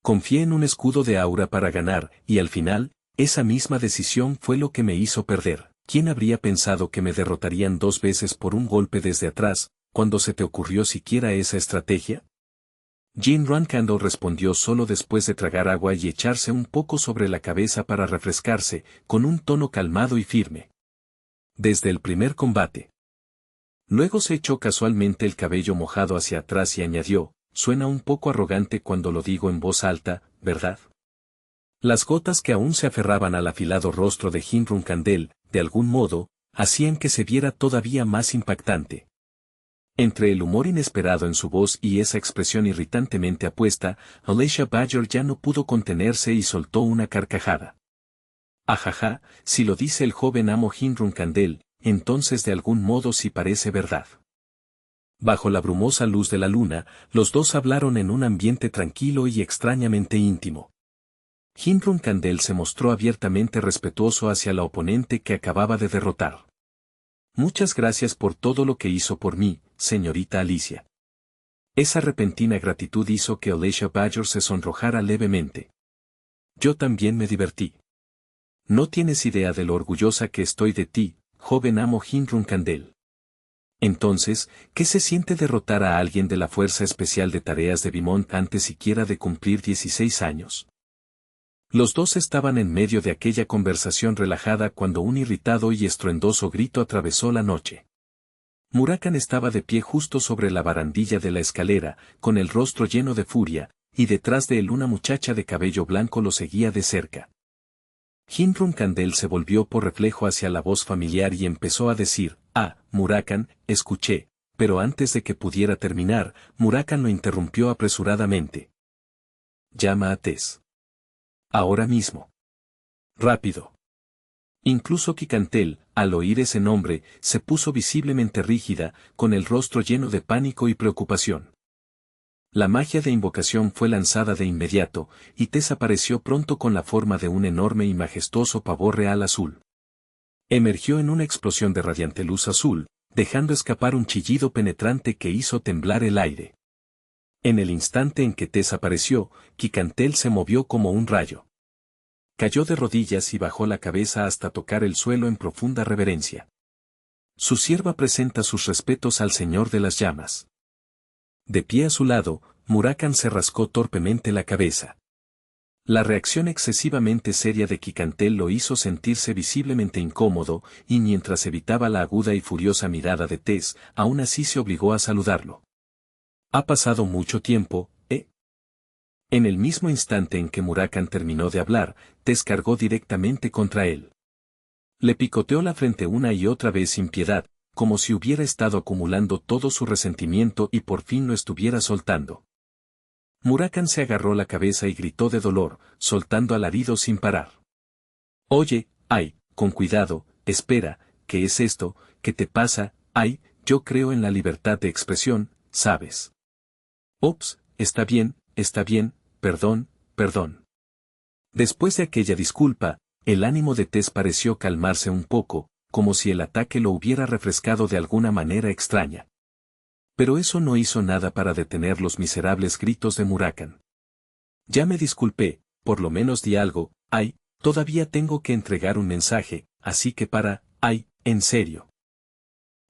Confié en un escudo de aura para ganar, y al final, esa misma decisión fue lo que me hizo perder. ¿Quién habría pensado que me derrotarían 2 veces por un golpe desde atrás, cuando se te ocurrió siquiera esa estrategia?» Hinrun Kandel respondió solo después de tragar agua y echarse un poco sobre la cabeza para refrescarse, con un tono calmado y firme. «Desde el primer combate». Luego se echó casualmente el cabello mojado hacia atrás y añadió, «Suena un poco arrogante cuando lo digo en voz alta, ¿verdad?». Las gotas que aún se aferraban al afilado rostro de Hinrun Kandel, de algún modo, hacían que se viera todavía más impactante. Entre el humor inesperado en su voz y esa expresión irritantemente apuesta, Alicia Badger ya no pudo contenerse y soltó una carcajada. Ajaja, si lo dice el joven amo Hinrun Kandel, entonces de algún modo sí parece verdad. Bajo la brumosa luz de la luna, los dos hablaron en un ambiente tranquilo y extrañamente íntimo. Hinrun Kandel se mostró abiertamente respetuoso hacia la oponente que acababa de derrotar. Muchas gracias por todo lo que hizo por mí, señorita Alicia. Esa repentina gratitud hizo que Alicia Badger se sonrojara levemente. Yo también me divertí. No tienes idea de lo orgullosa que estoy de ti, joven amo Hinrun Kandel. Entonces, ¿qué se siente derrotar a alguien de la Fuerza Especial de Tareas de Beaumont antes siquiera de cumplir 16 años? Los dos estaban en medio de aquella conversación relajada cuando un irritado y estruendoso grito atravesó la noche. Murakan estaba de pie justo sobre la barandilla de la escalera, con el rostro lleno de furia, y detrás de él una muchacha de cabello blanco lo seguía de cerca. Hinrun Kandel se volvió por reflejo hacia la voz familiar y empezó a decir, Murakan, escuché, pero antes de que pudiera terminar, Murakan lo interrumpió apresuradamente. Llama a Tess. Ahora mismo. Rápido. Incluso Kikantel, al oír ese nombre, se puso visiblemente rígida, con el rostro lleno de pánico y preocupación. La magia de invocación fue lanzada de inmediato, y Tess apareció pronto con la forma de un enorme y majestuoso pavo real azul. Emergió en una explosión de radiante luz azul, dejando escapar un chillido penetrante que hizo temblar el aire. En el instante en que Tess apareció, Kikantel se movió como un rayo. Cayó de rodillas y bajó la cabeza hasta tocar el suelo en profunda reverencia. Su sierva presenta sus respetos al Señor de las Llamas. De pie a su lado, Murakan se rascó torpemente la cabeza. La reacción excesivamente seria de Kikantel lo hizo sentirse visiblemente incómodo, y mientras evitaba la aguda y furiosa mirada de Tess, aún así se obligó a saludarlo. Ha pasado mucho tiempo, ¿eh? En el mismo instante en que Murakan terminó de hablar, Tess cargó directamente contra él. Le picoteó la frente una y otra vez sin piedad, como si hubiera estado acumulando todo su resentimiento y por fin lo estuviera soltando. Murakan se agarró la cabeza y gritó de dolor, soltando alaridos sin parar. Oye, con cuidado, espera, ¿qué es esto? ¿Qué te pasa? Yo creo en la libertad de expresión, ¿sabes? Ups, está bien, perdón. Después de aquella disculpa, el ánimo de Tess pareció calmarse un poco, como si el ataque lo hubiera refrescado de alguna manera extraña. Pero eso no hizo nada para detener los miserables gritos de Murakan. Ya me disculpé, por lo menos di algo, todavía tengo que entregar un mensaje, así que en serio.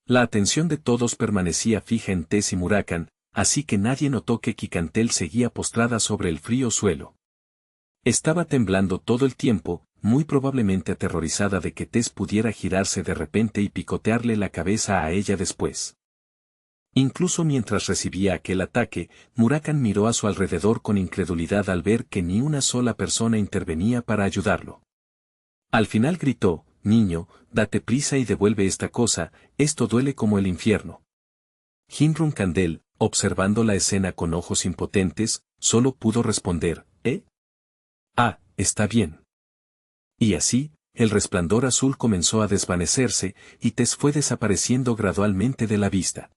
La atención de todos permanecía fija en Tess y Murakan, así que nadie notó que Kikantel seguía postrada sobre el frío suelo. Estaba temblando todo el tiempo, muy probablemente aterrorizada de que Tess pudiera girarse de repente y picotearle la cabeza a ella después. Incluso mientras recibía aquel ataque, Murakan miró a su alrededor con incredulidad al ver que ni una sola persona intervenía para ayudarlo. Al final gritó, niño, date prisa y devuelve esta cosa, esto duele como el infierno. Hinrun Kandel, observando la escena con ojos impotentes, solo pudo responder, está bien. Y así, el resplandor azul comenzó a desvanecerse, y Tess fue desapareciendo gradualmente de la vista.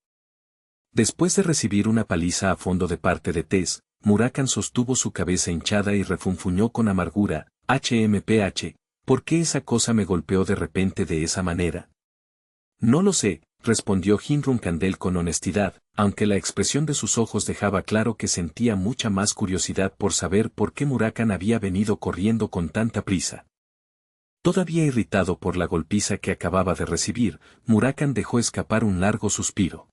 Después de recibir una paliza a fondo de parte de Tess, Murakan sostuvo su cabeza hinchada y refunfuñó con amargura, ¿por qué esa cosa me golpeó de repente de esa manera? No lo sé, respondió Hinrun Kandel con honestidad, aunque la expresión de sus ojos dejaba claro que sentía mucha más curiosidad por saber por qué Murakan había venido corriendo con tanta prisa. Todavía irritado por la golpiza que acababa de recibir, Murakan dejó escapar un largo suspiro.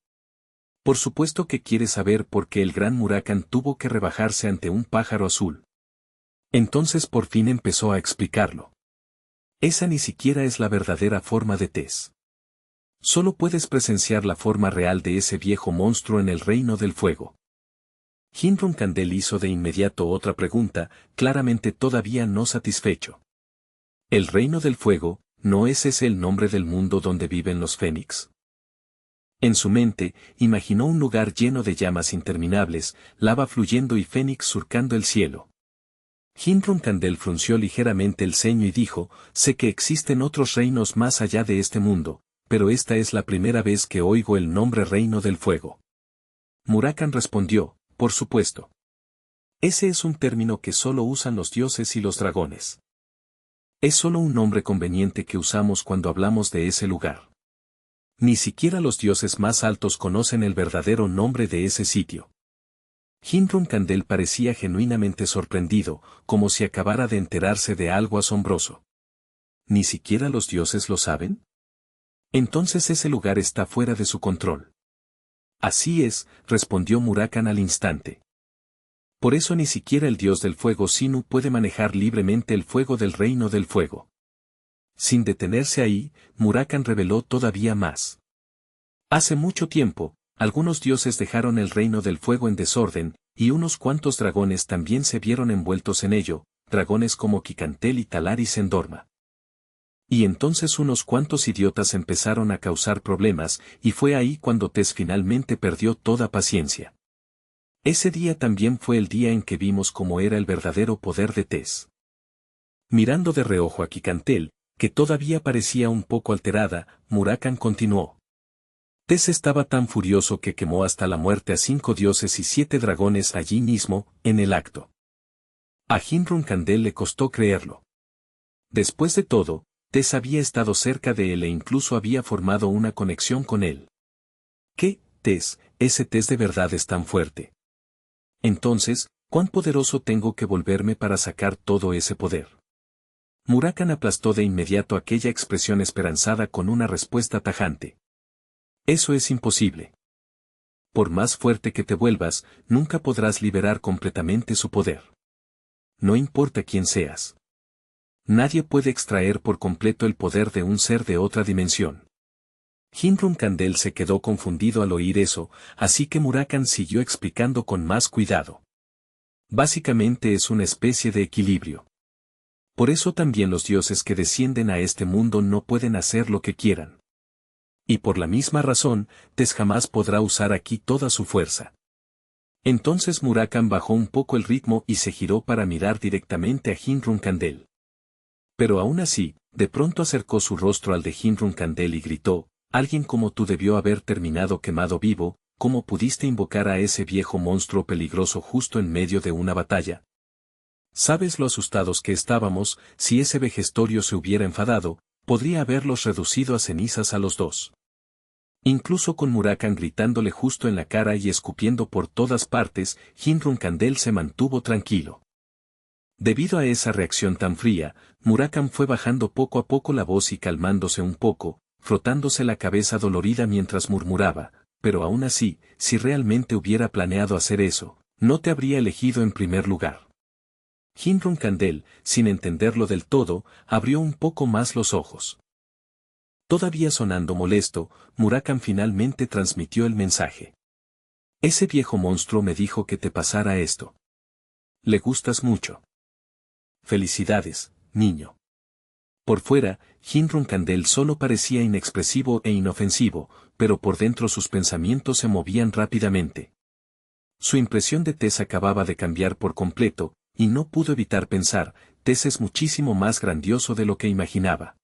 Por supuesto que quiere saber por qué el gran Murakan tuvo que rebajarse ante un pájaro azul. Entonces por fin empezó a explicarlo. Esa ni siquiera es la verdadera forma de Tess. Solo puedes presenciar la forma real de ese viejo monstruo en el reino del fuego. Hinrun Kandel hizo de inmediato otra pregunta, claramente todavía no satisfecho. El reino del fuego, ¿no es ese el nombre del mundo donde viven los fénix? En su mente, imaginó un lugar lleno de llamas interminables, lava fluyendo y fénix surcando el cielo. Hinrun Kandel frunció ligeramente el ceño y dijo, sé que existen otros reinos más allá de este mundo, pero esta es la primera vez que oigo el nombre Reino del Fuego. Murakan respondió, por supuesto. Ese es un término que solo usan los dioses y los dragones. Es solo un nombre conveniente que usamos cuando hablamos de ese lugar. Ni siquiera los dioses más altos conocen el verdadero nombre de ese sitio. Hinrun Kandel parecía genuinamente sorprendido, como si acabara de enterarse de algo asombroso. ¿Ni siquiera los dioses lo saben? Entonces ese lugar está fuera de su control. Así es, respondió Murakan al instante. Por eso ni siquiera el dios del fuego Sinu puede manejar libremente el fuego del reino del fuego. Sin detenerse ahí, Murakan reveló todavía más. Hace mucho tiempo, algunos dioses dejaron el reino del fuego en desorden, y unos cuantos dragones también se vieron envueltos en ello, dragones como Kikantel y Talaris Endorma. Y entonces unos cuantos idiotas empezaron a causar problemas, y fue ahí cuando Tess finalmente perdió toda paciencia. Ese día también fue el día en que vimos cómo era el verdadero poder de Tess. Mirando de reojo a Kikantel, que todavía parecía un poco alterada, Murakan continuó. Tess estaba tan furioso que quemó hasta la muerte a 5 dioses y 7 dragones allí mismo, en el acto. A Hinrun Kandel le costó creerlo. Después de todo, Tess había estado cerca de él e incluso había formado una conexión con él. ¿Qué, Tess? Ese Tess de verdad es tan fuerte. Entonces, ¿cuán poderoso tengo que volverme para sacar todo ese poder? Murakan aplastó de inmediato aquella expresión esperanzada con una respuesta tajante. Eso es imposible. Por más fuerte que te vuelvas, nunca podrás liberar completamente su poder. No importa quién seas. Nadie puede extraer por completo el poder de un ser de otra dimensión. Hinrun Kandel se quedó confundido al oír eso, así que Murakan siguió explicando con más cuidado. Básicamente es una especie de equilibrio. Por eso también los dioses que descienden a este mundo no pueden hacer lo que quieran. Y por la misma razón, Tess jamás podrá usar aquí toda su fuerza. Entonces Murakan bajó un poco el ritmo y se giró para mirar directamente a Hinrun Kandel. Pero aún así, de pronto acercó su rostro al de Hinrun Kandel y gritó, alguien como tú debió haber terminado quemado vivo, ¿cómo pudiste invocar a ese viejo monstruo peligroso justo en medio de una batalla? ¿Sabes lo asustados que estábamos? Si ese vejestorio se hubiera enfadado, podría haberlos reducido a cenizas a los dos. Incluso con Murakan gritándole justo en la cara y escupiendo por todas partes, Hinrun Kandel se mantuvo tranquilo. Debido a esa reacción tan fría, Murakan fue bajando poco a poco la voz y calmándose un poco, frotándose la cabeza dolorida mientras murmuraba, pero aún así, si realmente hubiera planeado hacer eso, no te habría elegido en primer lugar. Hinrun Kandel, sin entenderlo del todo, abrió un poco más los ojos. Todavía sonando molesto, Murakan finalmente transmitió el mensaje. Ese viejo monstruo me dijo que te pasara esto. Le gustas mucho. Felicidades, niño. Por fuera, Hinrun Kandel solo parecía inexpresivo e inofensivo, pero por dentro sus pensamientos se movían rápidamente. Su impresión de Tess acababa de cambiar por completo, y no pudo evitar pensar, Tess es muchísimo más grandioso de lo que imaginaba.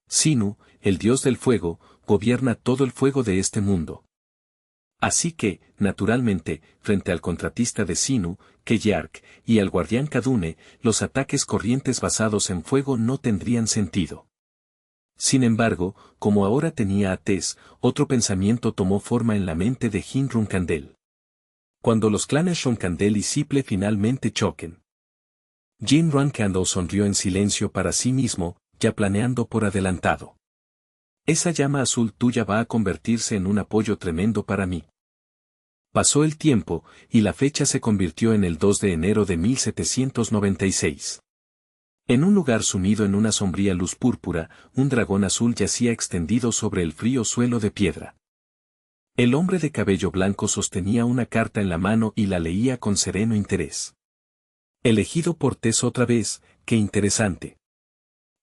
Sinu, el dios del fuego, gobierna todo el fuego de este mundo. Así que, naturalmente, frente al contratista de Sinu, Keyark, y al guardián Kadune, los ataques corrientes basados en fuego no tendrían sentido. Sin embargo, como ahora tenía a Tess, otro pensamiento tomó forma en la mente de Hinrun Kandel. Cuando los clanes Ronkandel y Siple finalmente choquen. Jin Ronkandel sonrió en silencio para sí mismo, ya planeando por adelantado. Esa llama azul tuya va a convertirse en un apoyo tremendo para mí. Pasó el tiempo, y la fecha se convirtió en el 2 de enero de 1796. En un lugar sumido en una sombría luz púrpura, un dragón azul yacía extendido sobre el frío suelo de piedra. El hombre de cabello blanco sostenía una carta en la mano y la leía con sereno interés. Elegido por Tess otra vez, qué interesante.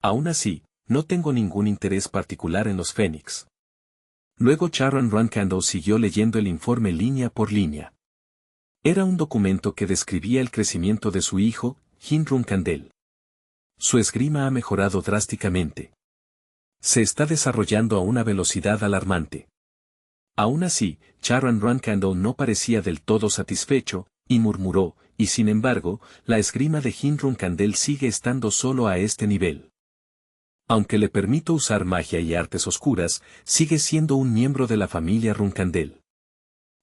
Aún así, no tengo ningún interés particular en los Fénix. Luego Charon Runkando siguió leyendo el informe línea por línea. Era un documento que describía el crecimiento de su hijo, Jin Runkandel. Su esgrima ha mejorado drásticamente. Se está desarrollando a una velocidad alarmante. Aún así, Charon Runkando no parecía del todo satisfecho, y murmuró, y sin embargo, la esgrima de Jin Runkandel sigue estando solo a este nivel. Aunque le permito usar magia y artes oscuras, sigue siendo un miembro de la familia Runkandel.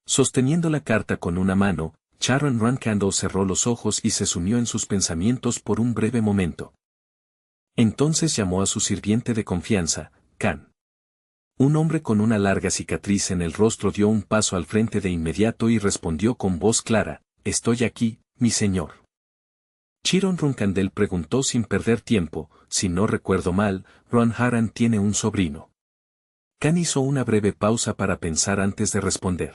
Sosteniendo la carta con una mano, Charon Runkando cerró los ojos y se sumió en sus pensamientos por un breve momento. Entonces llamó a su sirviente de confianza, Kan. Un hombre con una larga cicatriz en el rostro dio un paso al frente de inmediato y respondió con voz clara, «Estoy aquí, mi señor». Chiron Runkandel preguntó sin perder tiempo, «Si no recuerdo mal, Ron Haran tiene un sobrino». Kan hizo una breve pausa para pensar antes de responder.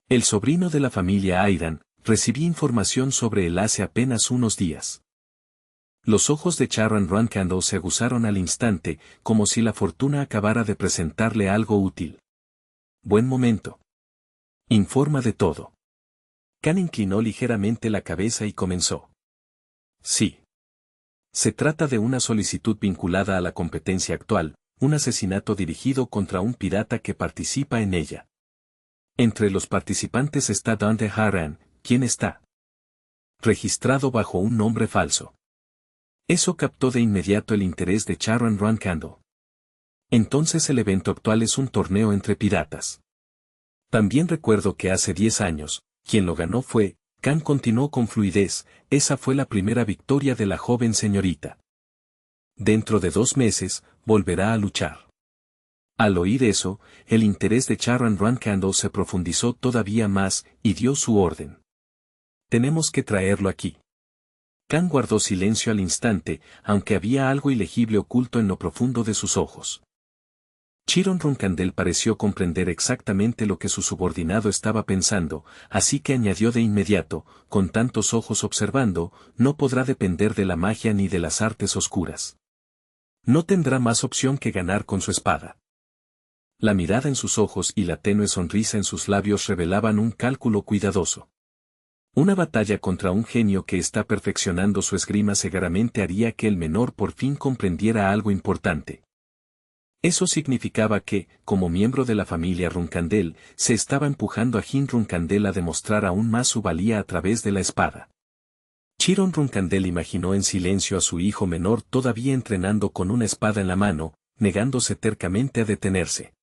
«El sobrino de la familia Aidan, recibí información sobre él hace apenas unos días». Los ojos de Charon Runkando se aguzaron al instante, como si la fortuna acabara de presentarle algo útil. «Buen momento. Informa de todo». Kan inclinó ligeramente la cabeza y comenzó. «Sí. Se trata de una solicitud vinculada a la competencia actual, un asesinato dirigido contra un pirata que participa en ella. Entre los participantes está Dante Haran, quien está registrado bajo un nombre falso». Eso captó de inmediato el interés de Charon Runkando. Entonces el evento actual es un torneo entre piratas. También recuerdo que hace 10 años, quien lo ganó fue, Kan continuó con fluidez, esa fue la primera victoria de la joven señorita. Dentro de 2 meses, volverá a luchar. Al oír eso, el interés de Charon Runkando se profundizó todavía más, y dio su orden. «Tenemos que traerlo aquí». Kan guardó silencio al instante, aunque había algo ilegible oculto en lo profundo de sus ojos. Chiron Runkandel pareció comprender exactamente lo que su subordinado estaba pensando, así que añadió de inmediato, con tantos ojos observando, no podrá depender de la magia ni de las artes oscuras. No tendrá más opción que ganar con su espada. La mirada en sus ojos y la tenue sonrisa en sus labios revelaban un cálculo cuidadoso. Una batalla contra un genio que está perfeccionando su esgrima seguramente haría que el menor por fin comprendiera algo importante. Eso significaba que, como miembro de la familia Runkandel, se estaba empujando a Jin Runkandel a demostrar aún más su valía a través de la espada. Chiron Runkandel imaginó en silencio a su hijo menor todavía entrenando con una espada en la mano, negándose tercamente a detenerse.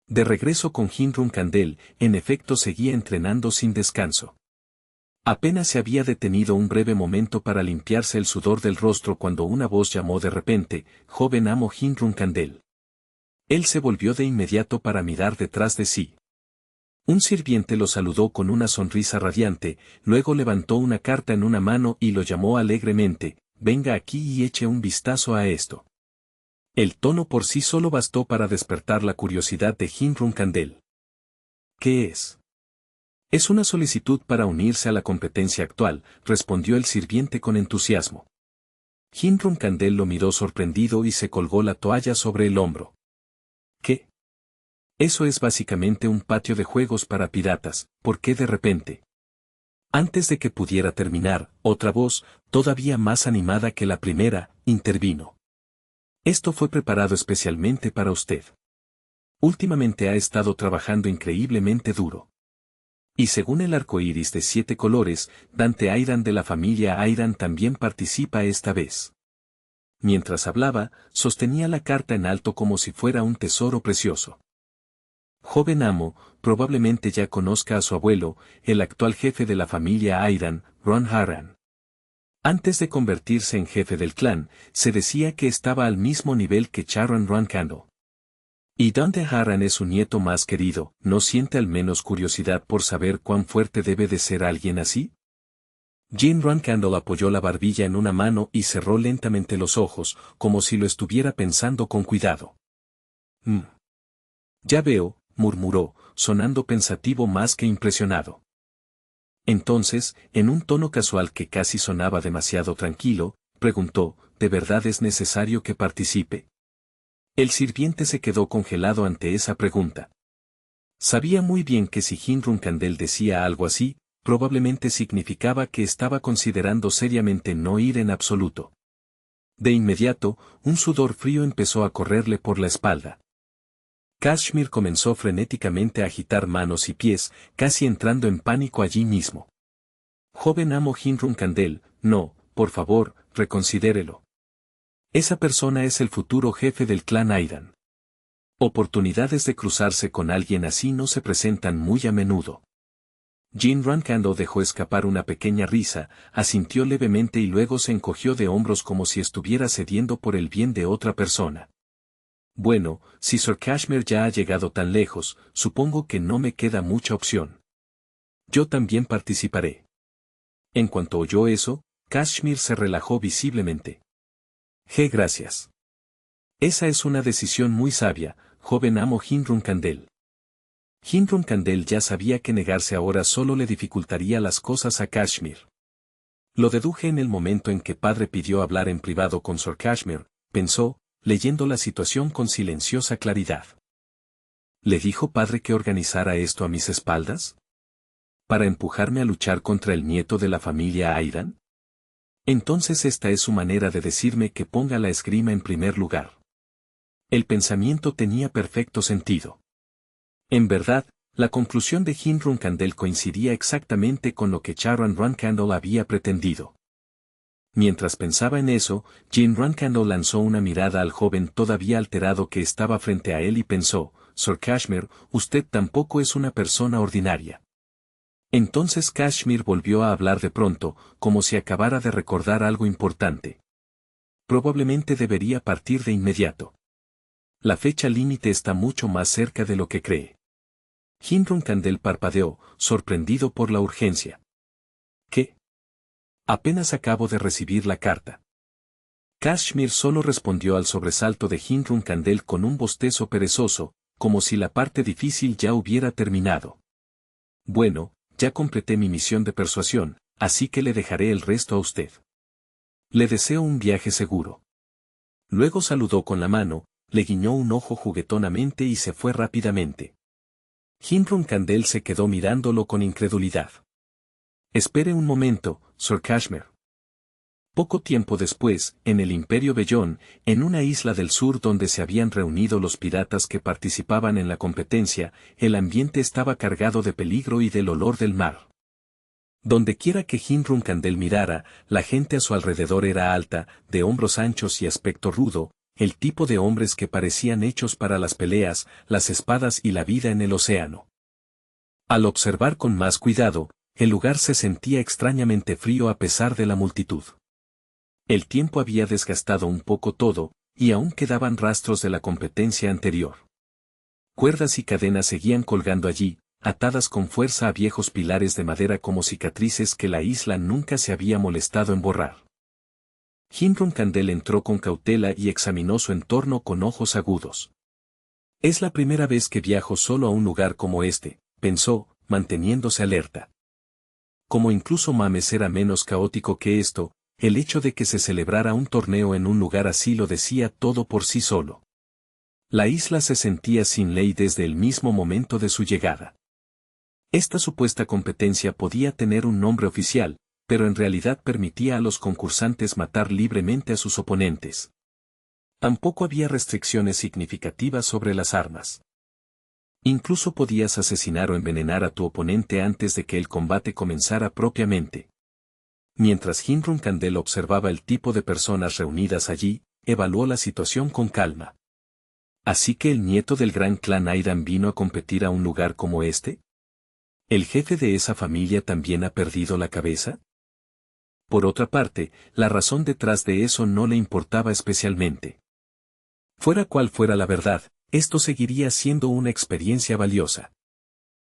De regreso con Jin Runkandel, en efecto seguía entrenando sin descanso. Apenas se había detenido un breve momento para limpiarse el sudor del rostro cuando una voz llamó de repente, «Joven amo Jin Runkandel». Él se volvió de inmediato para mirar detrás de sí. Un sirviente lo saludó con una sonrisa radiante, luego levantó una carta en una mano y lo llamó alegremente, «Venga aquí y eche un vistazo a esto». El tono por sí solo bastó para despertar la curiosidad de Jin Runkandel. «¿Qué es?» «Es una solicitud para unirse a la competencia actual», respondió el sirviente con entusiasmo. Jin Runkandel lo miró sorprendido y se colgó la toalla sobre el hombro. «¿Qué? Eso es básicamente un patio de juegos para piratas, ¿por qué de repente?» Antes de que pudiera terminar, otra voz, todavía más animada que la primera, intervino. «Esto fue preparado especialmente para usted. Últimamente ha estado trabajando increíblemente duro. Y según el arco iris de 7 colores, Dante Aidan de la familia Aidan también participa esta vez». Mientras hablaba, sostenía la carta en alto como si fuera un tesoro precioso. «Joven amo, probablemente ya conozca a su abuelo, el actual jefe de la familia Aidan, Ron Haran. Antes de convertirse en jefe del clan, se decía que estaba al mismo nivel que Charon Runkando. Y Dante Haran es su nieto más querido, ¿no siente al menos curiosidad por saber cuán fuerte debe de ser alguien así?» Jin Runkando apoyó la barbilla en una mano y cerró lentamente los ojos, como si lo estuviera pensando con cuidado. «Ya veo», murmuró, sonando pensativo más que impresionado. Entonces, en un tono casual que casi sonaba demasiado tranquilo, preguntó, ¿de verdad es necesario que participe? El sirviente se quedó congelado ante esa pregunta. Sabía muy bien que si Hinrun Kandel decía algo así, probablemente significaba que estaba considerando seriamente no ir en absoluto. De inmediato, un sudor frío empezó a correrle por la espalda. Kashmir comenzó frenéticamente a agitar manos y pies, casi entrando en pánico allí mismo. Joven amo Hinrun Kandel, no, por favor, reconsidérelo. Esa persona es el futuro jefe del clan Aidan. Oportunidades de cruzarse con alguien así no se presentan muy a menudo. Jin Rankando dejó escapar una pequeña risa, asintió levemente y luego se encogió de hombros como si estuviera cediendo por el bien de otra persona. Bueno, si Sir Kashmir ya ha llegado tan lejos, supongo que no me queda mucha opción. Yo también participaré. En cuanto oyó eso, Kashmir se relajó visiblemente. Gracias. Esa es una decisión muy sabia, joven amo Hinrun Kandel. Hinrun Kandel ya sabía que negarse ahora solo le dificultaría las cosas a Kashmir. Lo deduje en el momento en que padre pidió hablar en privado con Sir Kashmir, pensó, leyendo la situación con silenciosa claridad. ¿Le dijo padre que organizara esto a mis espaldas? ¿Para empujarme a luchar contra el nieto de la familia Aidan? Entonces esta es su manera de decirme que ponga la esgrima en primer lugar. El pensamiento tenía perfecto sentido. En verdad, la conclusión de Hinrun Kandel coincidía exactamente con lo que Charan Rankando había pretendido. Mientras pensaba en eso, Jin Rankando lanzó una mirada al joven todavía alterado que estaba frente a él y pensó, Sir Kashmir, usted tampoco es una persona ordinaria. Entonces Kashmir volvió a hablar de pronto, como si acabara de recordar algo importante. Probablemente debería partir de inmediato. La fecha límite está mucho más cerca de lo que cree. Hinrun Kandel parpadeó, sorprendido por la urgencia. ¿Qué? Apenas acabo de recibir la carta. Kashmir solo respondió al sobresalto de Hinrun Kandel con un bostezo perezoso, como si la parte difícil ya hubiera terminado. Bueno, ya completé mi misión de persuasión, así que le dejaré el resto a usted. Le deseo un viaje seguro. Luego saludó con la mano, le guiñó un ojo juguetonamente y se fue rápidamente. Hinrun Kandel se quedó mirándolo con incredulidad. Espere un momento, Sir Kashmir. Poco tiempo después, en el Imperio Bellón, en una isla del sur donde se habían reunido los piratas que participaban en la competencia, el ambiente estaba cargado de peligro y del olor del mar. Dondequiera que Hinrun Kandel mirara, la gente a su alrededor era alta, de hombros anchos y aspecto rudo, el tipo de hombres que parecían hechos para las peleas, las espadas y la vida en el océano. Al observar con más cuidado, el lugar se sentía extrañamente frío a pesar de la multitud. El tiempo había desgastado un poco todo, y aún quedaban rastros de la competencia anterior. Cuerdas y cadenas seguían colgando allí, atadas con fuerza a viejos pilares de madera como cicatrices que la isla nunca se había molestado en borrar. Hinrun Kandel entró con cautela y examinó su entorno con ojos agudos. Es la primera vez que viajo solo a un lugar como este, pensó, manteniéndose alerta. Como incluso Mames era menos caótico que esto, el hecho de que se celebrara un torneo en un lugar así lo decía todo por sí solo. La isla se sentía sin ley desde el mismo momento de su llegada. Esta supuesta competencia podía tener un nombre oficial, pero en realidad permitía a los concursantes matar libremente a sus oponentes. Tampoco había restricciones significativas sobre las armas. Incluso podías asesinar o envenenar a tu oponente antes de que el combate comenzara propiamente. Mientras Hinrun Kandel observaba el tipo de personas reunidas allí, evaluó la situación con calma. ¿Así que el nieto del gran clan Aidan vino a competir a un lugar como este? ¿El jefe de esa familia también ha perdido la cabeza? Por otra parte, la razón detrás de eso no le importaba especialmente. Fuera cual fuera la verdad, esto seguiría siendo una experiencia valiosa.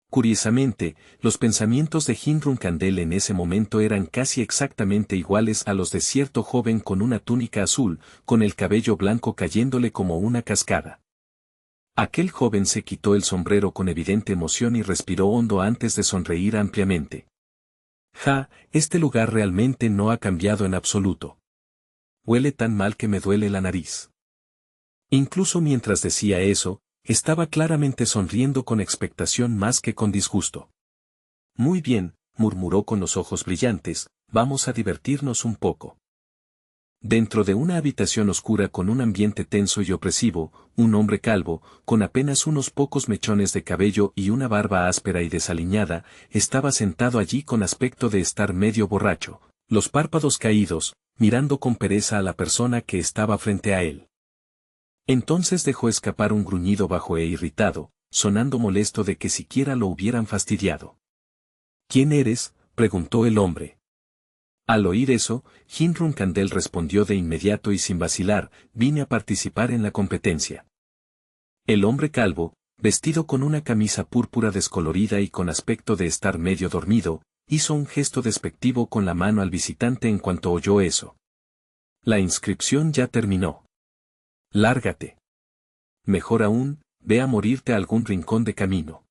Curiosamente, los pensamientos de Hinrun Kandel en ese momento eran casi exactamente iguales a los de cierto joven con una túnica azul, con el cabello blanco cayéndole como una cascada. Aquel joven se quitó el sombrero con evidente emoción y respiró hondo antes de sonreír ampliamente. Este lugar realmente no ha cambiado en absoluto. huele tan mal que me duele la nariz. Incluso mientras decía eso, estaba claramente sonriendo con expectación más que con disgusto. Muy bien, murmuró con los ojos brillantes, vamos a divertirnos un poco. Dentro de una habitación oscura con un ambiente tenso y opresivo, un hombre calvo, con apenas unos pocos mechones de cabello y una barba áspera y desaliñada, estaba sentado allí con aspecto de estar medio borracho, los párpados caídos, mirando con pereza a la persona que estaba frente a él. Entonces dejó escapar un gruñido bajo e irritado, sonando molesto de que siquiera lo hubieran fastidiado. ¿Quién eres?, preguntó el hombre. Al oír eso, Hinrun Kandel respondió de inmediato y sin vacilar, vine a participar en la competencia. El hombre calvo, vestido con una camisa púrpura descolorida y con aspecto de estar medio dormido, hizo un gesto despectivo con la mano al visitante en cuanto oyó eso. La inscripción ya terminó. Lárgate. Mejor aún, ve a morirte a algún rincón de camino.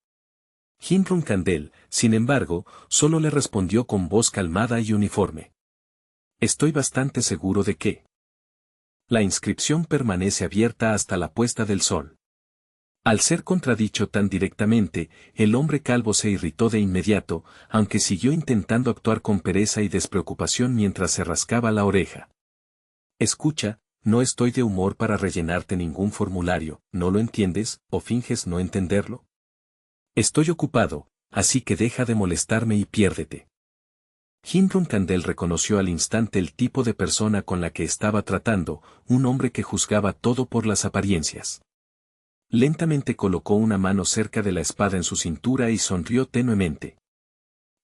Hinrun Kandel, sin embargo, solo le respondió con voz calmada y uniforme. Estoy bastante seguro de que la inscripción permanece abierta hasta la puesta del sol. Al ser contradicho tan directamente, el hombre calvo se irritó de inmediato, aunque siguió intentando actuar con pereza y despreocupación mientras se rascaba la oreja. Escucha, no estoy de humor para rellenarte ningún formulario, ¿no lo entiendes, o finges no entenderlo? Estoy ocupado, así que deja de molestarme y piérdete. Hinrun Kandel reconoció al instante el tipo de persona con la que estaba tratando, un hombre que juzgaba todo por las apariencias. Lentamente colocó una mano cerca de la espada en su cintura y sonrió tenuemente.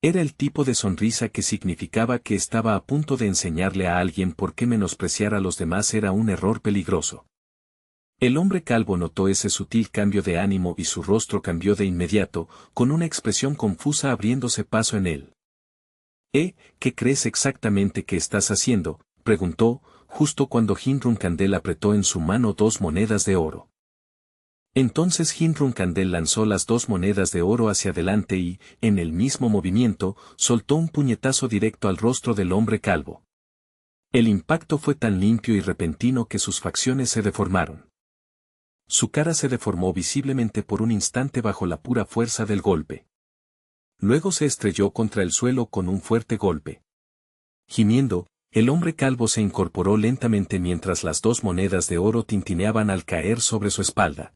Era el tipo de sonrisa que significaba que estaba a punto de enseñarle a alguien por qué menospreciar a los demás era un error peligroso. El hombre calvo notó ese sutil cambio de ánimo y su rostro cambió de inmediato, con una expresión confusa abriéndose paso en él. ¿Qué crees exactamente que estás haciendo?, preguntó, justo cuando Hinrun Kandel apretó en su mano 2 monedas de oro. Entonces Hinrun Kandel lanzó las 2 monedas de oro hacia adelante y, en el mismo movimiento, soltó un puñetazo directo al rostro del hombre calvo. El impacto fue tan limpio y repentino que sus facciones se deformaron. Su cara se deformó visiblemente por un instante bajo la pura fuerza del golpe. Luego se estrelló contra el suelo con un fuerte golpe. Gimiendo, el hombre calvo se incorporó lentamente mientras las 2 monedas de oro tintineaban al caer sobre su espalda.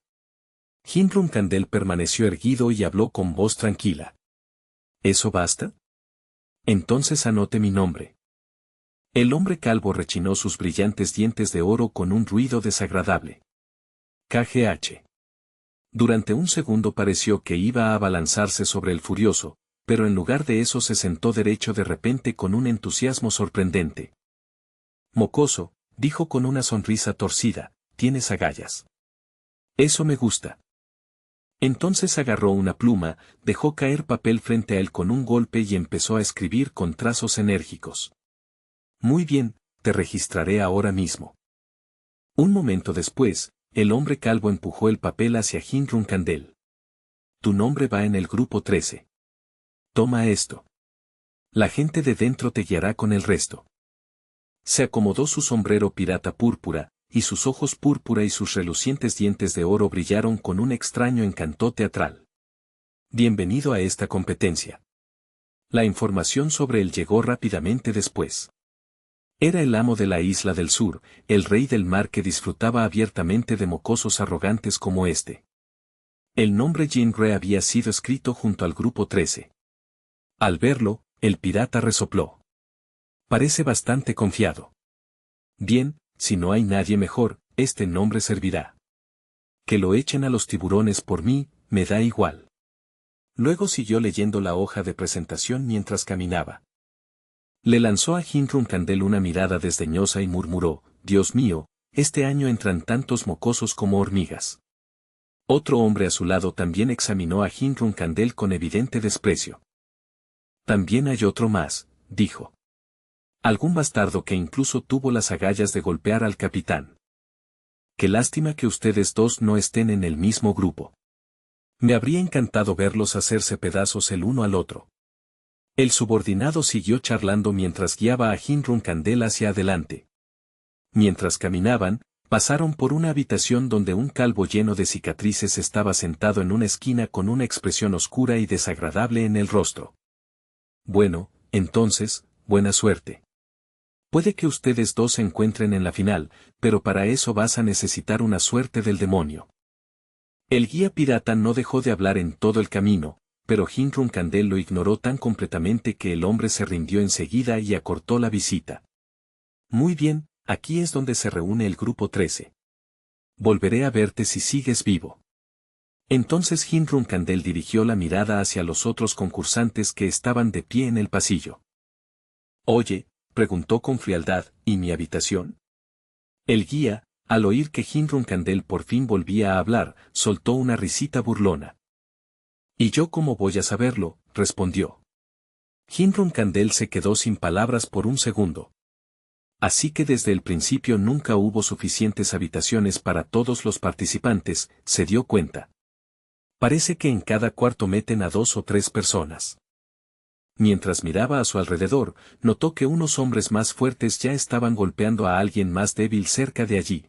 Hinrun Kandel permaneció erguido y habló con voz tranquila. ¿Eso basta? Entonces anote mi nombre. El hombre calvo rechinó sus brillantes dientes de oro con un ruido desagradable. KGH. Durante un segundo pareció que iba a abalanzarse sobre el furioso, pero en lugar de eso se sentó derecho de repente con un entusiasmo sorprendente. Mocoso, dijo con una sonrisa torcida, tienes agallas. Eso me gusta. Entonces agarró una pluma, dejó caer papel frente a él con un golpe y empezó a escribir con trazos enérgicos. Muy bien, te registraré ahora mismo. Un momento después, el hombre calvo empujó el papel hacia Hinrun Kandel. Tu nombre va en el grupo 13. Toma esto. La gente de dentro te guiará con el resto. Se acomodó su sombrero pirata púrpura, y sus ojos púrpura y sus relucientes dientes de oro brillaron con un extraño encanto teatral. Bienvenido a esta competencia. La información sobre él llegó rápidamente después. Era el amo de la isla del sur, el rey del mar que disfrutaba abiertamente de mocosos arrogantes como este. El nombre Jinre había sido escrito junto al grupo 13. Al verlo, el pirata resopló. Parece bastante confiado. Bien, si no hay nadie mejor, este nombre servirá. Que lo echen a los tiburones por mí, me da igual. Luego siguió leyendo la hoja de presentación mientras caminaba. Le lanzó a Hinrun Kandel una mirada desdeñosa y murmuró, Dios mío, este año entran tantos mocosos como hormigas. Otro hombre a su lado también examinó a Hinrun Kandel con evidente desprecio. También hay otro más, dijo. Algún bastardo que incluso tuvo las agallas de golpear al capitán. Qué lástima que ustedes dos no estén en el mismo grupo. Me habría encantado verlos hacerse pedazos el uno al otro. El subordinado siguió charlando mientras guiaba a Hinrun Kandel hacia adelante. Mientras caminaban, pasaron por una habitación donde un calvo lleno de cicatrices estaba sentado en una esquina con una expresión oscura y desagradable en el rostro. Bueno, entonces, buena suerte. Puede que ustedes dos se encuentren en la final, pero para eso vas a necesitar una suerte del demonio. El guía pirata no dejó de hablar en todo el camino, pero Hinrun Kandel lo ignoró tan completamente que el hombre se rindió enseguida y acortó la visita. Muy bien, aquí es donde se reúne el grupo 13. Volveré a verte si sigues vivo. Entonces Hinrun Kandel dirigió la mirada hacia los otros concursantes que estaban de pie en el pasillo. Oye, preguntó con frialdad, ¿y mi habitación? El guía, al oír que Hinrun Kandel por fin volvía a hablar, soltó una risita burlona. ¿Y yo cómo voy a saberlo?, respondió. Hinrun Kandel se quedó sin palabras por un segundo. Así que desde el principio nunca hubo suficientes habitaciones para todos los participantes, se dio cuenta. Parece que en cada cuarto meten a 2 o 3 personas. Mientras miraba a su alrededor, notó que unos hombres más fuertes ya estaban golpeando a alguien más débil cerca de allí.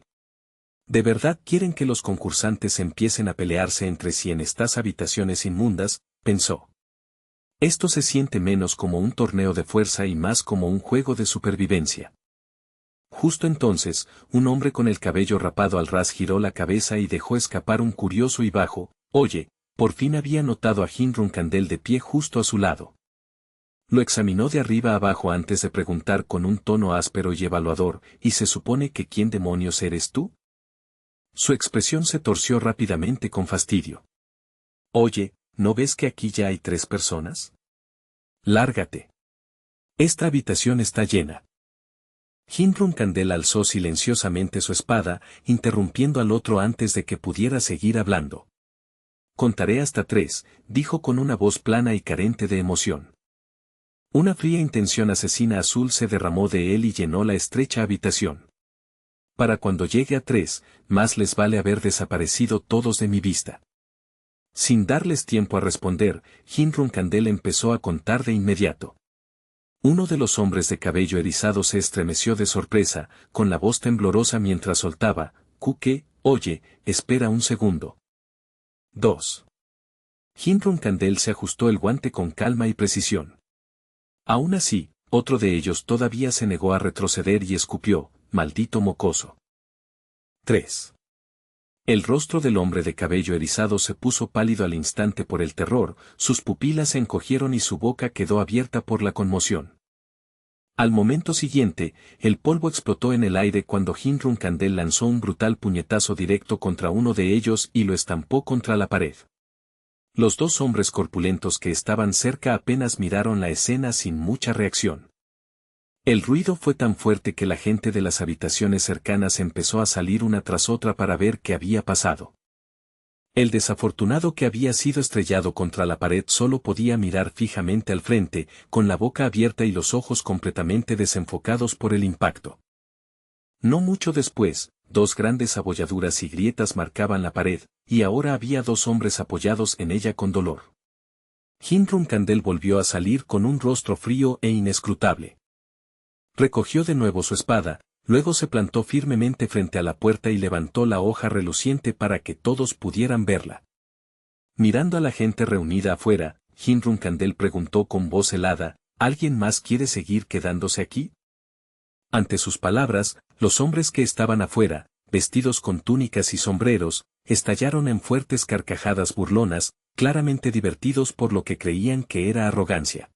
¿De verdad quieren que los concursantes empiecen a pelearse entre sí en estas habitaciones inmundas?, pensó. Esto se siente menos como un torneo de fuerza y más como un juego de supervivencia. Justo entonces, un hombre con el cabello rapado al ras giró la cabeza y dejó escapar un curioso y bajo, «Oye», por fin había notado a Hinrun Kandel de pie justo a su lado. Lo examinó de arriba abajo antes de preguntar con un tono áspero y evaluador, ¿y se supone que quién demonios eres tú? Su expresión se torció rápidamente con fastidio. Oye, ¿no ves que aquí ya hay 3 personas? Lárgate. Esta habitación está llena. Hinrun Kandel alzó silenciosamente su espada, interrumpiendo al otro antes de que pudiera seguir hablando. Contaré hasta 3, dijo con una voz plana y carente de emoción. Una fría intención asesina azul se derramó de él y llenó la estrecha habitación. Para cuando llegue a 3, más les vale haber desaparecido todos de mi vista. Sin darles tiempo a responder, Hinrun Kandel empezó a contar de inmediato. Uno de los hombres de cabello erizado se estremeció de sorpresa, con la voz temblorosa mientras soltaba, «Kuke, oye, espera un segundo». 2. Hinrun Kandel se ajustó el guante con calma y precisión. Aún así, otro de ellos todavía se negó a retroceder y escupió, «Maldito mocoso». 3. El rostro del hombre de cabello erizado se puso pálido al instante por el terror, sus pupilas se encogieron y su boca quedó abierta por la conmoción. Al momento siguiente, el polvo explotó en el aire cuando Hinrun Kandel lanzó un brutal puñetazo directo contra uno de ellos y lo estampó contra la pared. Los 2 hombres corpulentos que estaban cerca apenas miraron la escena sin mucha reacción. El ruido fue tan fuerte que la gente de las habitaciones cercanas empezó a salir una tras otra para ver qué había pasado. El desafortunado que había sido estrellado contra la pared solo podía mirar fijamente al frente, con la boca abierta y los ojos completamente desenfocados por el impacto. No mucho después, 2 grandes abolladuras y grietas marcaban la pared, y ahora había 2 hombres apoyados en ella con dolor. Hinrun Kandel volvió a salir con un rostro frío e inescrutable. Recogió de nuevo su espada, luego se plantó firmemente frente a la puerta y levantó la hoja reluciente para que todos pudieran verla. Mirando a la gente reunida afuera, Hinrun Kandel preguntó con voz helada, ¿alguien más quiere seguir quedándose aquí? Ante sus palabras, los hombres que estaban afuera, vestidos con túnicas y sombreros, estallaron en fuertes carcajadas burlonas, claramente divertidos por lo que creían que era arrogancia.